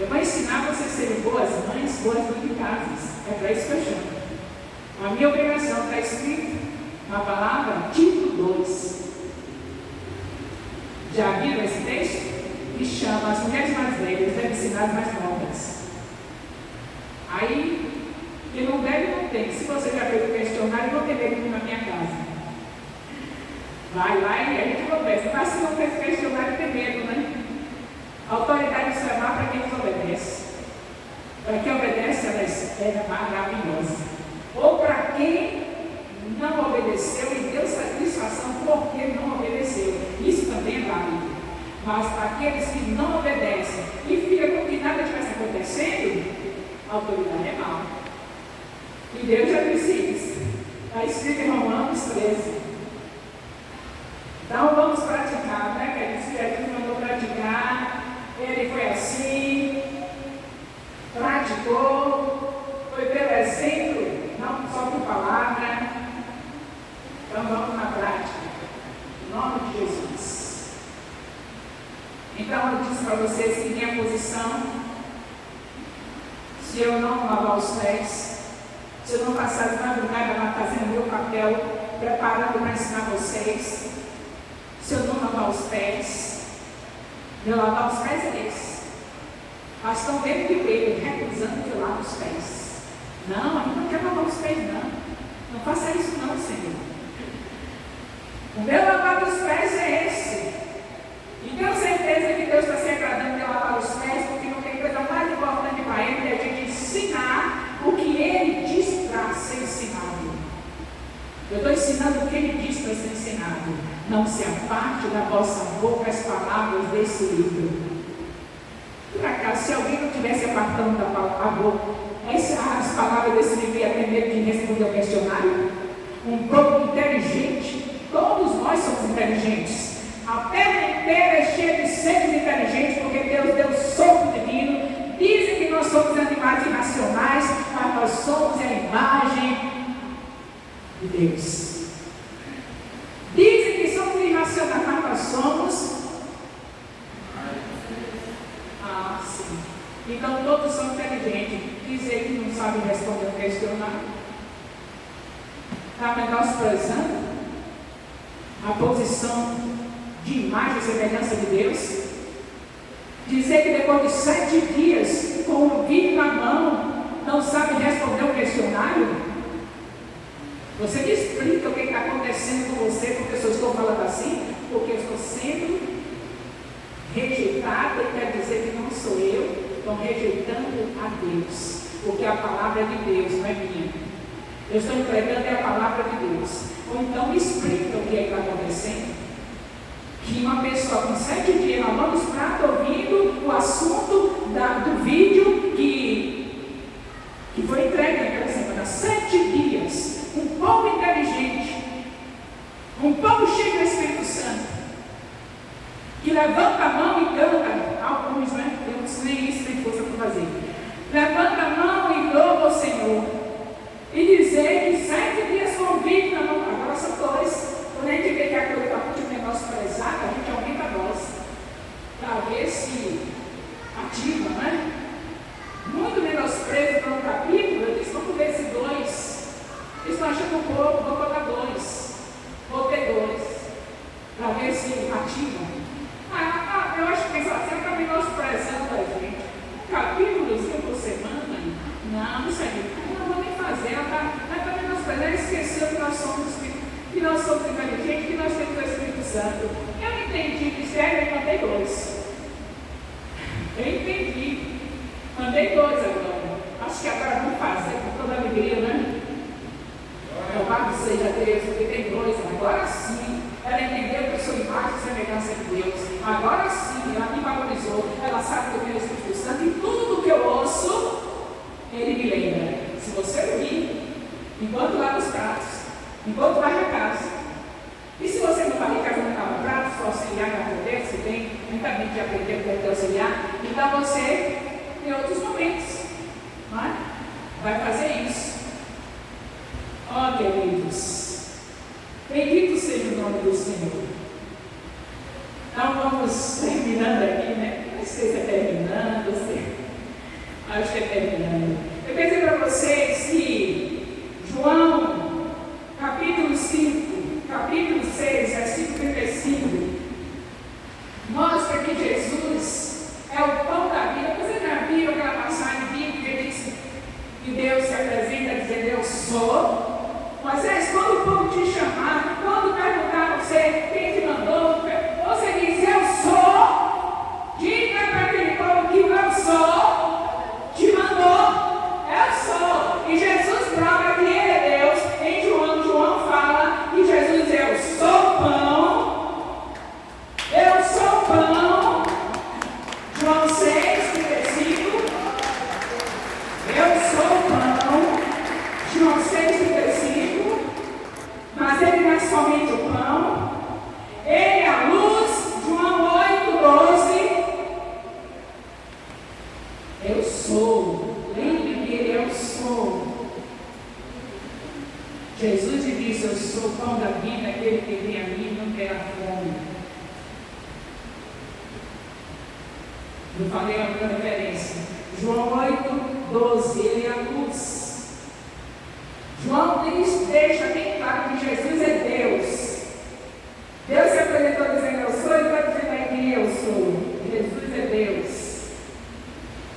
Eu vou ensinar você a serem boas mães, boas donas de casas. É para isso que eu chamo. A minha obrigação está escrito na palavra Tito 2. Já viram esse texto? Que chama as mulheres mais velhas devem ensinar as mais novas. Aí, que não deve, não tem. Se você já fez o questionário, não tem medo na minha casa. Vai lá e a gente conversa. Mas se não fez o questionário, tem medo, né? A autoridade se chamar para quem obedece. Para quem obedece, ela é maravilhosa. Ou para quem não obedeceu e deu satisfação porque não obedeceu. Isso também é válido. Mas para aqueles que não obedecem e ficam como que nada estivesse acontecendo, a autoridade é mal. E Deus já disse isso. Está escrito em Romanos 13. Então vamos praticar, né? Que a gente mandou praticar. Ele foi assim, praticou, foi pelo exemplo, não só por palavra. Então vamos na prática, em nome de Jesus. Então eu disse para vocês que minha posição, se eu não lavar os pés, se eu não passar de madrugada lá fazendo meu papel, preparando para ensinar vocês, se eu não lavar os pés, meu lavar os pés é esse. Mas estão dentro de Pedro, recusando que eu lave os pés. Não, a gente não quer lavar os pés, não. Não faça isso não, Senhor. O meu lavar dos pés é esse. E tenho certeza que Deus está se agradando de lavar os pés, porque não tem coisa mais importante para Ele que a gente ensinar o que Ele diz para ser ensinado. Eu estou ensinando o que Ele diz para ser ensinado. Não se aparte da vossa boca as palavras desse livro. Por acaso, se alguém não estivesse apartando da boca, as palavras desse livro ia ter medo de responder ao questionário? Um povo inteligente, todos nós somos inteligentes. A terra inteira é cheia de seres inteligentes, porque Deus deu sopro divino. Dizem que nós somos animais irracionais, mas nós somos a imagem de Deus. Dizem que somos irracionais, mas nós somos. Ah, sim. Então todos são inteligentes. Dizer que não sabem responder o questionário. Está menosprezando a posição de imagem e semelhança de Deus. Dizer que depois de 7 dias, com o vídeo na mão, não sabe responder o questionário. Você me explica o que está acontecendo com você, porque eu só estou falando assim, porque eu estou sendo rejeitada, e quer dizer que não sou eu, estão rejeitando a Deus, porque a palavra é de Deus, não é minha. Eu estou entregando a palavra de Deus. Ou então me explica o que é que está acontecendo. Que uma pessoa com 7 dias na mão dos pratos ouvindo o assunto do vídeo que foi entregue naquela semana. 7 dias. Um povo inteligente. Um povo cheio do Espírito Santo. Que levanta a mão e canta. Alguns, né? Eu não sei nem isso, tem força para fazer. Levanta a mão e louva o Senhor. E dizer que 7 dias com vídeo na mão. Agora são 2. Quando a gente vê que a coisa está muito menosprezada, a gente aumenta a voz. Para ver se ativa, né? Muito menosprezo para um capítulo, eu disse, vamos ver esse 2. Eles estão achando pouco, vou colocar 2. Vou ter 2. Para ver se ativa. Eu acho que pensa assim, está menosprezando a gente. Capítulozinho por semana? Não, isso aí. Eu não vou nem fazer. Ela está menosprezando. Ela esqueceu que nós somos inteligentes, que nós temos o Espírito Santo. Eu não entendi que sério, eu mandei 2. Eu entendi. Mandei 2 agora. Acho que agora vamos fazer com toda a alegria, né? Louvado seja Deus, porque tem 2. Agora sim. Ela entendeu que eu sou imagem e semelhança de Deus. Agora sim, ela me valorizou. Ela sabe que eu tenho o Espírito Santo e tudo que eu ouço, ele me lembra. Se você ouvir, enquanto lava os pratos, enquanto varre a casa. E se você não varre a casa, não lava pratos, só auxiliar na poder, se tem muita gente que aprendeu como é auxiliar, então você, em outros momentos, não é? Vai fazer isso. Ó, queridos. Bendito seja o nome do Senhor. Então vamos terminando aqui, né? Não sei se é terminando, acho que é terminando. Eu quero dizer para vocês que João, capítulo 5, capítulo 6, versículo 35, mostra que Jesus é o pão da vida. Você já viu aquela passagem bíblica que diz que Deus se apresenta dizendo eu sou? Moisés, quando o povo te chamar, quando perguntar a você quem te mandou, você diz eu sou. Diga para aquele povo que eu sou, te mandou, eu sou. E Jesus prova que ele é Deus. Em João fala que Jesus eu sou pão. Eu sou pão. João 6, 35. Eu sou pão. João 6, 35. Mas ele não é somente o pão, ele é a luz. João 8, 12. Eu sou, lembre que ele eu sou. Jesus disse: eu sou o pão da vida, aquele que vem a mim não terá fome. Eu falei uma referência. João 8, 12, ele é a luz. João deixa bem claro que Jesus é Deus. Deus se apresentou dizendo eu sou, ele está dizendo aí que eu sou. Jesus é Deus.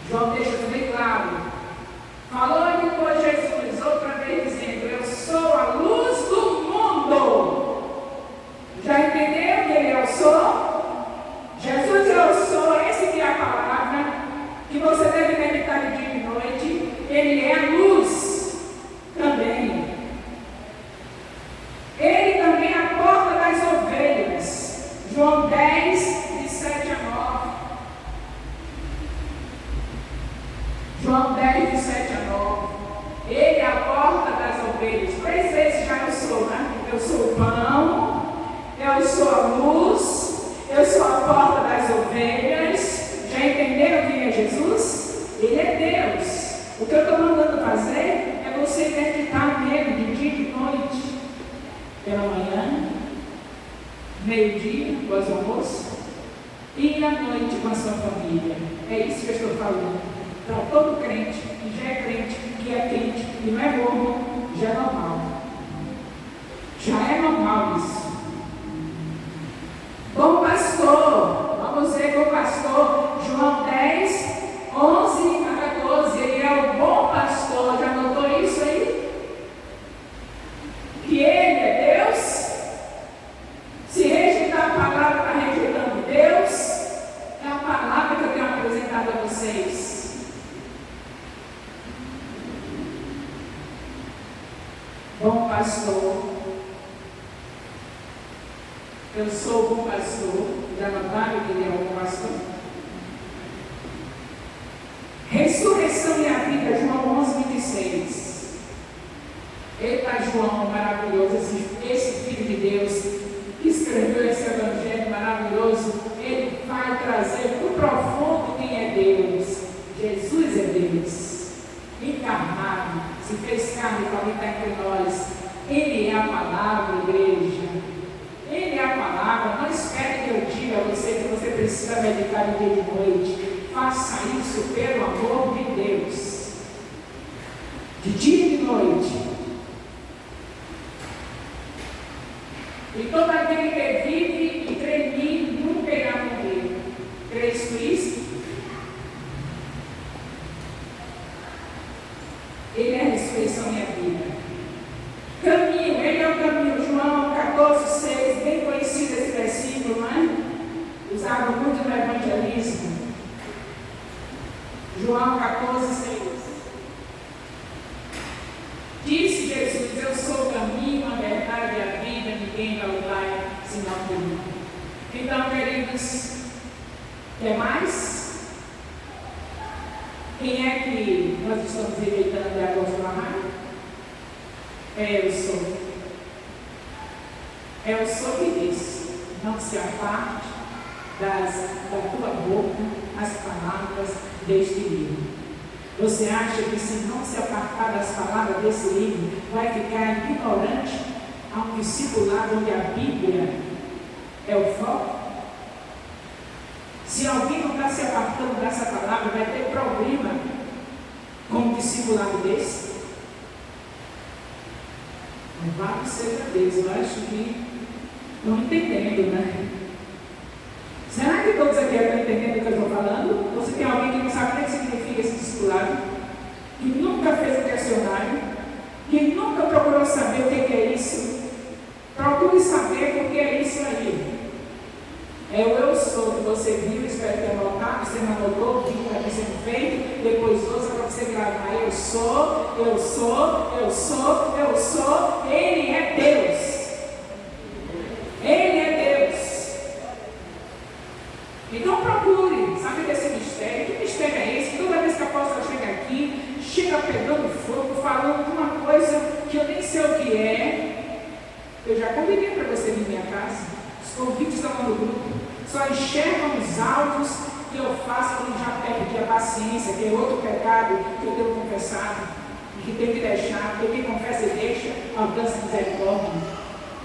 João deixa bem claro. Falou depois Jesus outra vez dizendo eu sou a luz do mundo. Já entendeu que ele eu sou? Jesus eu sou, esse que é a palavra que você deve meditar de dia e de noite. Ele é a luz. Também. Ele também é a porta das ovelhas. João 10, de 7 a 9. João 10, de 7 a 9. Ele é a porta das ovelhas. 3 vezes já eu sou, né? Eu sou o pão, eu sou a luz, eu sou a porta das ovelhas. Já entenderam quem é Jesus? Ele é Deus. O que eu estou mandando fazer é você meditar nele de dia e de noite, pela manhã, meio-dia, após o almoço, e à noite com a sua família. É isso que eu estou falando. Para todo crente, que já é crente, que é crente, e não é bobo, já é normal. Já é normal isso. Bom pastor, vamos ver com o pastor, João 10, 11 a 14, ele é o bom pastor. Já notou isso aí? Que ele é Deus? Se rejeitar a palavra, está rejeitando Deus? É a palavra que eu tenho apresentado a vocês. bom pastor. Eu sou o bom pastor. Já notaram que ele é o bom pastor? Ressurreição e a vida, João 11:26. Eita, João maravilhoso, esse Filho de Deus que escreveu esse evangelho maravilhoso, ele vai trazer para o profundo quem é Deus. Jesus é Deus, encarnado, se fez carne para habitar entre nós. Ele é a palavra, igreja. Ele é a palavra. Não espere que eu diga a você que você precisa meditar de dia e de noite. Faça isso pelo amor de Deus. De dia e de noite. E todo aquele que vive e crê em mim nunca irá morrer. Crês nisso? Ele é a ressurreição e a vida. Caminho, ele é o caminho. João 14:6, bem conhecido esse versículo, não é? Usado muito no evangelismo. João 14:6. Disse Jesus: eu sou o caminho, a verdade e a vida, ninguém vai ao Pai senão por mim. Então, queridos, quer mais? Quem é que nós estamos rejeitando de agora pela raio? Eu sou. Eu sou que diz: não se aparte da tua boca as palavras deste livro. Você acha que se não se apartar das palavras desse livro, vai ficar ignorante a um discipulado onde a Bíblia é o foco? Se alguém não está se apartando dessa palavra, vai ter problema com um discipulado desse? Louvado seja Deus. Eu acho que estão entendendo, né? Será que todos aqui estão entendendo o que eu estou falando? Ou se tem alguém que não sabe nem o que significa esse discipulado, que nunca fez um questionário, que nunca procurou saber o que é isso? Procure saber porque é isso aí. É o eu sou que você viu, espero ter anotado, você não anotou, o que está sendo feito, depois ouça para você gravar. Eu sou, eu sou, eu sou, eu sou. Ele é Deus. Ele é Deus. Então procure saber desse mistério. Que mistério é esse? Toda vez que a apóstola chega aqui, chega pegando fogo, falando de uma coisa que eu nem sei o que é. Eu já convidei para você vir à minha casa. Os convites estão lá no grupo. Só enxergam os áudios que eu faço quando já perdi a paciência, que é outro pecado que eu tenho confessado e que tenho que deixar, porque quem confessa e deixa, alcança misericórdia.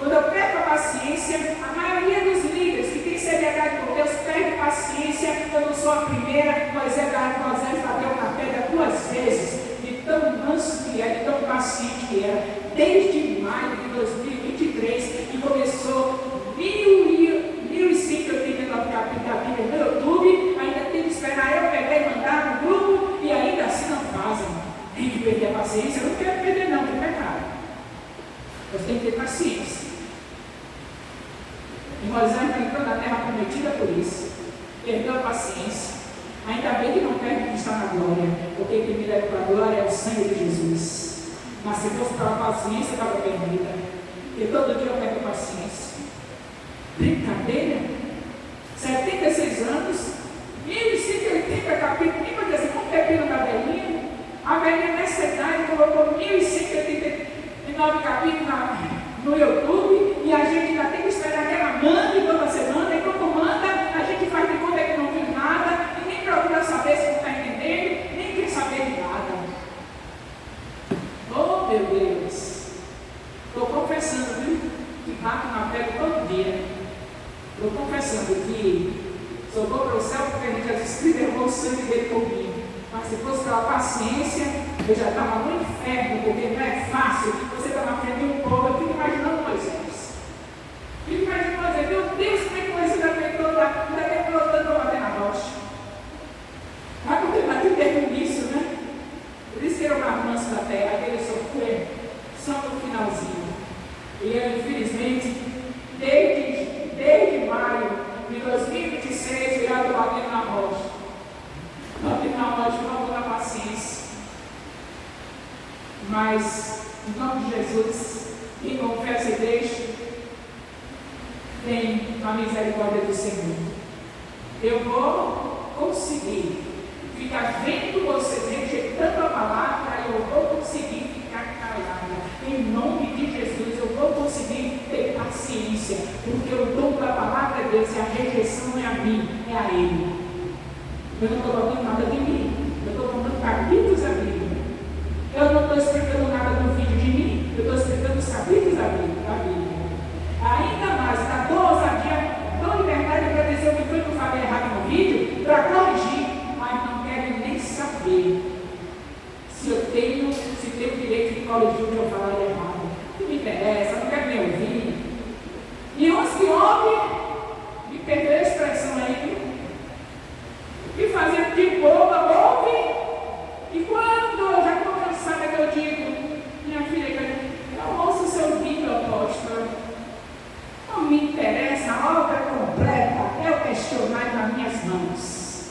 Quando eu perco a paciência, a maioria dos líderes que tem seriedade com Deus perde paciência. Eu não sou a primeira, Moisés bateu na pedra 2 vezes, de tão manso que era, de tão paciente que era, desde maio de 2023, que começou 1.189 capítulos da Bíblia no YouTube. Ainda tem que esperar eu pegar e mandar no grupo, e ainda assim não fazem. Tem que perder a paciência. Eu não quero perder não, que é pecado. Você tem que ter paciência. E Moisés entrou na terra prometida por isso. Perdeu a paciência. Ainda bem que não perde que está na glória, porque quem me leva para a glória é o sangue de Jesus. Mas se fosse para a paciência, estava perdida. Porque todo dia eu perco a paciência. Brincadeira? 76 anos, 1.180 capítulos, nem para dizer como pepino da velhinha. A velhinha nessa idade colocou 1.189 capítulos no YouTube, e a gente ainda tem que esperar que ela mande toda semana, e quando manda, a gente faz de conta que não viu nada, e nem procura saber se não está entendendo, nem quer saber de nada. Oh meu Deus! Estou confessando, viu? Que bato na pele todo dia. Estou confessando que sou bom para o céu porque a gente já escreveu o sangue dele por mim. Mas se fosse pela paciência, eu já estava no inferno, porque não é fácil. Você está na frente de um povo, eu fico imaginando Moisés. Fico imaginando Moisés, meu Deus, como é que Moisés ainda tem tanto para bater na rocha? Mas porque bateu desde o início, né? Por isso que era o mais manso da terra, aquele sofrer só no finalzinho. E ele, infelizmente, desde maio de 2026, virado batendo na rocha. Batendo na rocha, não vou na paciência. Mas Mas, em nome de Jesus, quem confessa e deixa, tem a misericórdia do Senhor. Eu vou conseguir ficar vendo você rejeitando a palavra, eu vou conseguir ficar calada. Em nome de Jesus, eu vou conseguir ter paciência, porque o dom da palavra é Deus e a rejeição não é a mim, é a Ele. Eu não estou falando nada de mim, eu estou falando capítulos da Bíblia. Eu não estou explicando nada no vídeo de mim, eu estou explicando os capítulos da Bíblia. Ainda mais, na tua ousadia, dou liberdade para dizer o que foi que eu falei errado no vídeo, para corrigir, mas não quero nem saber se tenho o direito de corrigir o que eu falei errado. Não me interessa, não quero nem ouvir. E uns que ouvem, me perdoe a expressão aí, e fazendo de boba, ouvem, e quando eu já estou cansada que eu digo, minha filha, eu ouço o seu vídeo, apóstolo. Não me interessa, a obra completa é o questionário nas minhas mãos.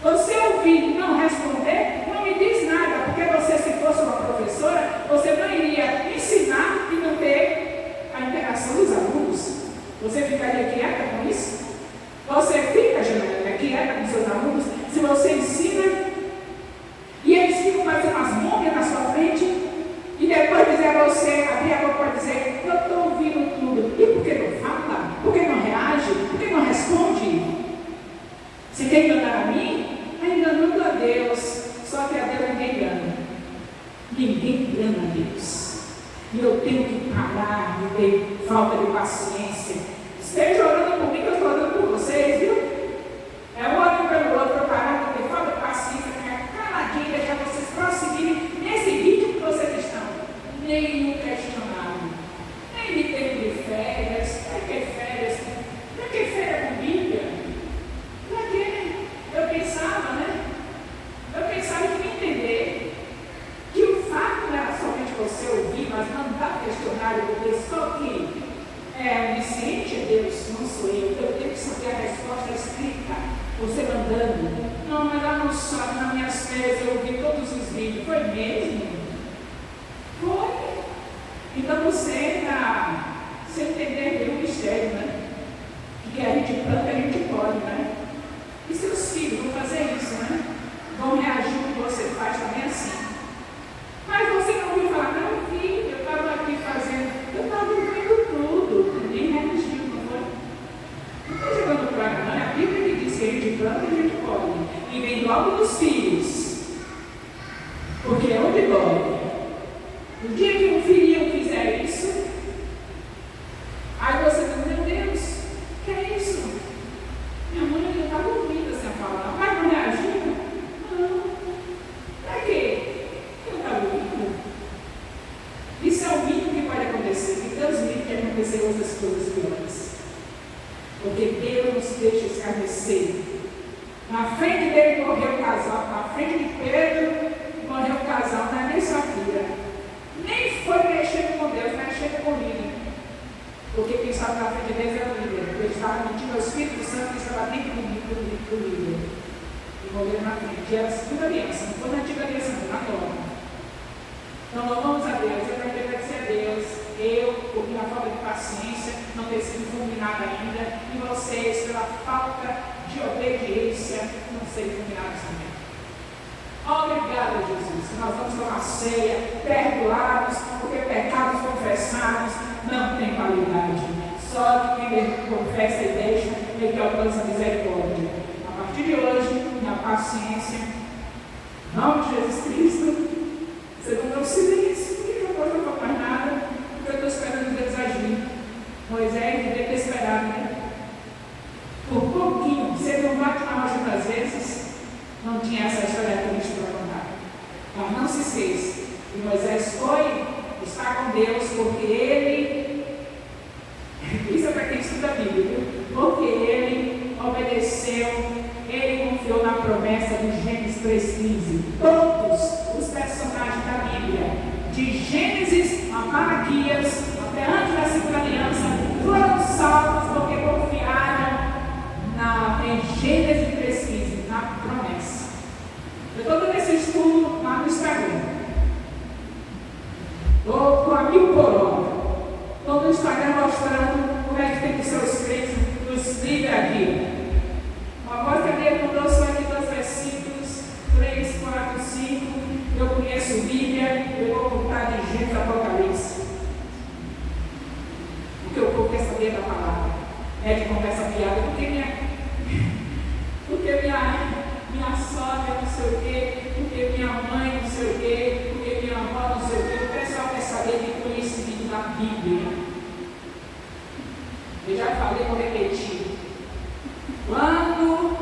Você ouvir e não responder, não me diz nada, porque você, se fosse uma professora, você não iria ensinar e não ter a interação dos alunos. Você ficaria quieta com isso? Você fica, Janaína, quieta com seus alunos, se você ensina e eles ficam fazendo as múmias na sua frente e depois dizer a você, abrir a boca para dizer, eu estou ouvindo tudo. E por que não fala? Por que não reage? Por que não responde? Se quer enganar a mim, está enganando a Deus. Só que a Deus ninguém engana. Ninguém engana a Deus. E eu tenho que parar de ter falta de paciência. Esteja orando por mim, que eu estou orando por vocês, viu? É um olho pelo outro, parar de ter falta de paciência, ficar caladinho, deixar vocês prosseguirem nesse vídeo que vocês estão. Nem questionário, nem de tempo de férias. Para que férias? Para que férias com Bíblia? Para que? Eu pensava que entender que o fato não era somente você ouvir, mas mandar questionário, porque só que é onisciente é Deus, não sou eu. Eu tenho que saber a resposta escrita, você mandando. Não, mas lá no sábado, nas minhas férias, eu ouvi todos os vídeos. Foi mesmo? Foi. Então você está sem entender bem o mistério, né? Que a gente planta, a gente colhe, né? E seus filhos vão fazer isso, né? Vão reagir ao que você faz também assim. Mas você não ouviu falar, não, filho, eu estava aqui fazendo, eu estava vendo tudo, nem reagiu, não foi? Não está jogando praga, não. É a Bíblia que diz que a gente planta e a gente colhe. E vem logo dos filhos. Porque é onde dói. No dia que um filhinho fizer isso, aí você diz, meu Deus, que é isso? Minha mãe não estava ouvindo essa palavra, mas não reagiu? Não. Para quê? Eu não estava ouvindo. Isso é o mínimo que pode acontecer. E Deus livre que acontecer outras coisas piores. Porque Deus nos deixa escarnecer. Na frente dele morreu o casal, na frente de Pedro morreu o casal, não é nem Safira. Nem foi mexendo com Deus, mexendo com o líder. Porque quem estava na frente de Deus era o líder. Ele estava mentindo ao Espírito Santo que estava dentro do líder. E morreram na frente. E era a segunda aliança, não foi na antiga aliança, não, na nova. Então louvamos a Deus. Eu quero agradecer a Deus. Eu, por minha falta de paciência, não ter sido fulminada ainda. E vocês, pela falta de obediência, não serem fulminados também. Obrigada, Jesus, que nós vamos tomar ceia, perdoados, porque pecados confessados não tem qualidade. Só que quem confessa e deixa é que alcança a misericórdia. A partir de hoje, minha paciência, em nome de Jesus Cristo, segundo o meu silêncio, porque eu não vou mais nada, porque eu estou esperando Deus agir. Moisés devia ter esperado, né? Por pouquinho, se ele não bate na rocha muitas vezes, não tinha essa história triste para contar. Mas não se esqueça que Moisés foi estar com Deus porque ele, isso é para quem estuda a Bíblia, viu? Porque ele obedeceu, ele confiou na promessa de Gênesis 3,15. Todos os personagens da Bíblia, de Gênesis a Malaquias, até antes da segunda aliança, foram salvos porque confiaram em Gênesis 3,15, na promessa. Eu estou dando esse estudo lá no Instagram. Estou a 1000 por hora. Estou no Instagram mostrando como é que tem que ser os crentes nos líderes aqui. A voz que ele mudou só aqui dos versículos 3, 4, 5. Eu conheço Bíblia, eu vou contar de Gênesis Apocalipse. Porque o povo quer saber da palavra. É de conversa piada. Porque minha sogra não sei o quê, porque minha mãe não sei o quê, porque minha avó não sei o quê. O pessoal quer saber de conhecimento da Bíblia. Eu já falei, vou repetir. Quando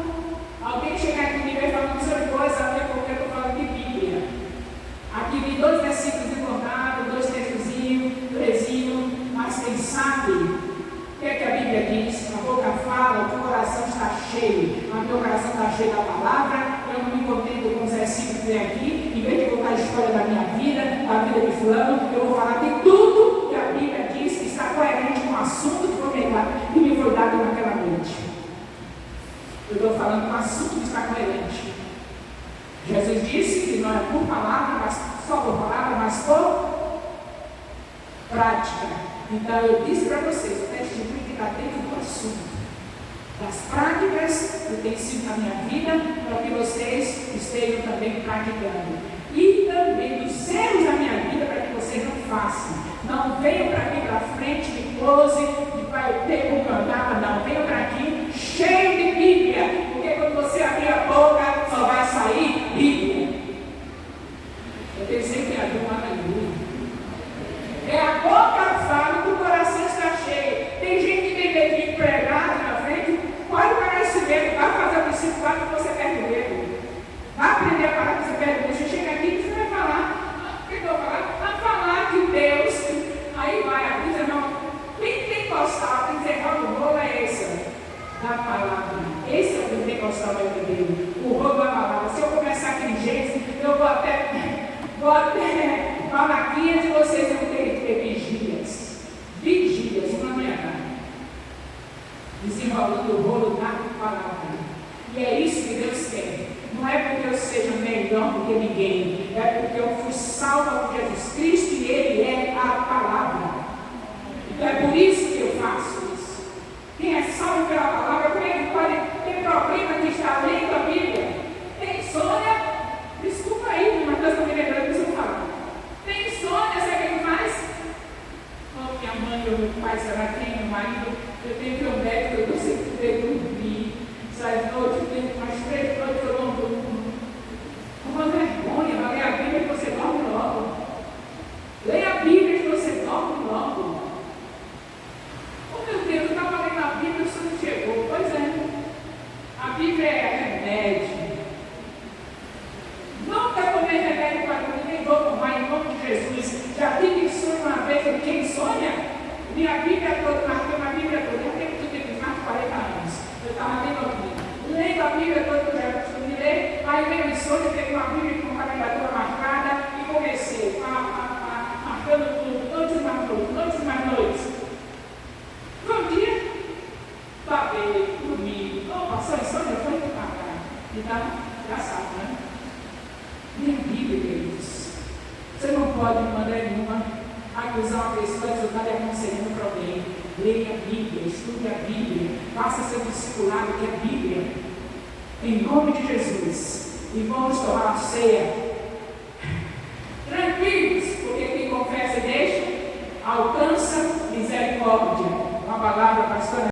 alguém chegar aqui e me falando sobre coisa, até porque eu estou falando de Bíblia. Aqui vi 2 versículos encordados, 2 textozinhos, 3, mas quem sabe o que é que a Bíblia diz? A boca fala, o teu coração está cheio. O teu coração está cheio da palavra. Eu não me contento com os versículos que tem aqui. Em vez de contar a história da minha vida, da vida de fulano, eu vou falar de tudo que a Bíblia diz que está coerente com o assunto que me foi dado naquela noite. Eu estou falando de um assunto que está coerente. Jesus disse que não é por palavra, mas só por palavra, mas por prática. Então eu disse para vocês, o testemunho que está dentro do assunto, das práticas que tem sido na minha vida, para que vocês estejam também praticando. E também dos erros da minha vida, para que vocês não façam. Não venham para aqui para frente de close, de pai o tempo cantava, não. Venham para aqui cheio de Bíblia, porque quando você abrir a boca, só vai sair Bíblia. Eu pensei que ia uma aleluia. É a boca fala que o coração está cheio. Tem gente que tem dedinho pregado na frente, pode parar esse medo, vai fazer o discipulado que você perde o medo. Vai aprender a falar que você perde o medo. Você chega aqui e você vai falar. O que eu vou falar? Vai falar que Deus, aí vai abrir, irmão. Pentecostal, encerrando o rolo é esse, da palavra. Esse é o pentecostal verdadeiro. O rolo da palavra. Se eu começar aquele jeito, eu vou até Malaquias e vocês vão ter vigílias. Vigílias, uma manhã. Desenrolando o rolo da palavra. E é isso que Deus quer. Não é porque eu seja melhor do que ninguém. É porque eu fui salvo por Jesus Cristo e Ele é a palavra. Então é por isso que eu faço isso. Quem é salvo pela palavra, como é que pode ter problema de estar lendo a Bíblia? Tem insônia? Desculpa aí, mas Deus está me lembrando que eu estou falando. Tem insônia, sabe o que faz? Oh, minha mãe ou meu pai, será que tem meu marido? Eu tenho que ir ao médico, eu não sei poder dormir. Sai noite, eu tenho mais 3 noites que eu não durmo. Uma vergonha, vai ler a Bíblia que você dorme logo. Leia a Bíblia que você dorme logo. Oh meu Deus, eu estava lendo a Bíblia e o Senhor chegou. Pois é, a Bíblia é remédio. Nunca tomei remédio para dormir, nem vou tomar em nome de Jesus. Já tive insônia uma vez, eu fiquei insônia. Minha Bíblia toda, marquei uma Bíblia toda, eu tenho que ter mais de 40 anos. Eu estava lendo a Bíblia. Lendo a Bíblia toda que eu já costumo ler, aí veio insônia, peguei uma Bíblia com uma caricatura marcada e comecei marcando tudo, noites e mais noites. Um dia, babei, dormi, passou insônia, foi para cá. Então, já sabe, né? Minha Bíblia, queridos. Você não pode, de maneira nenhuma, acusar uma pessoa que você está lhe aconselhando para alguém. Leia a Bíblia, estude a Bíblia, faça seu discipulado que é a Bíblia. Em nome de Jesus. E vamos tomar a ceia. Tranquilos, porque quem confessa e deixa, alcança misericórdia. Uma palavra, pastora.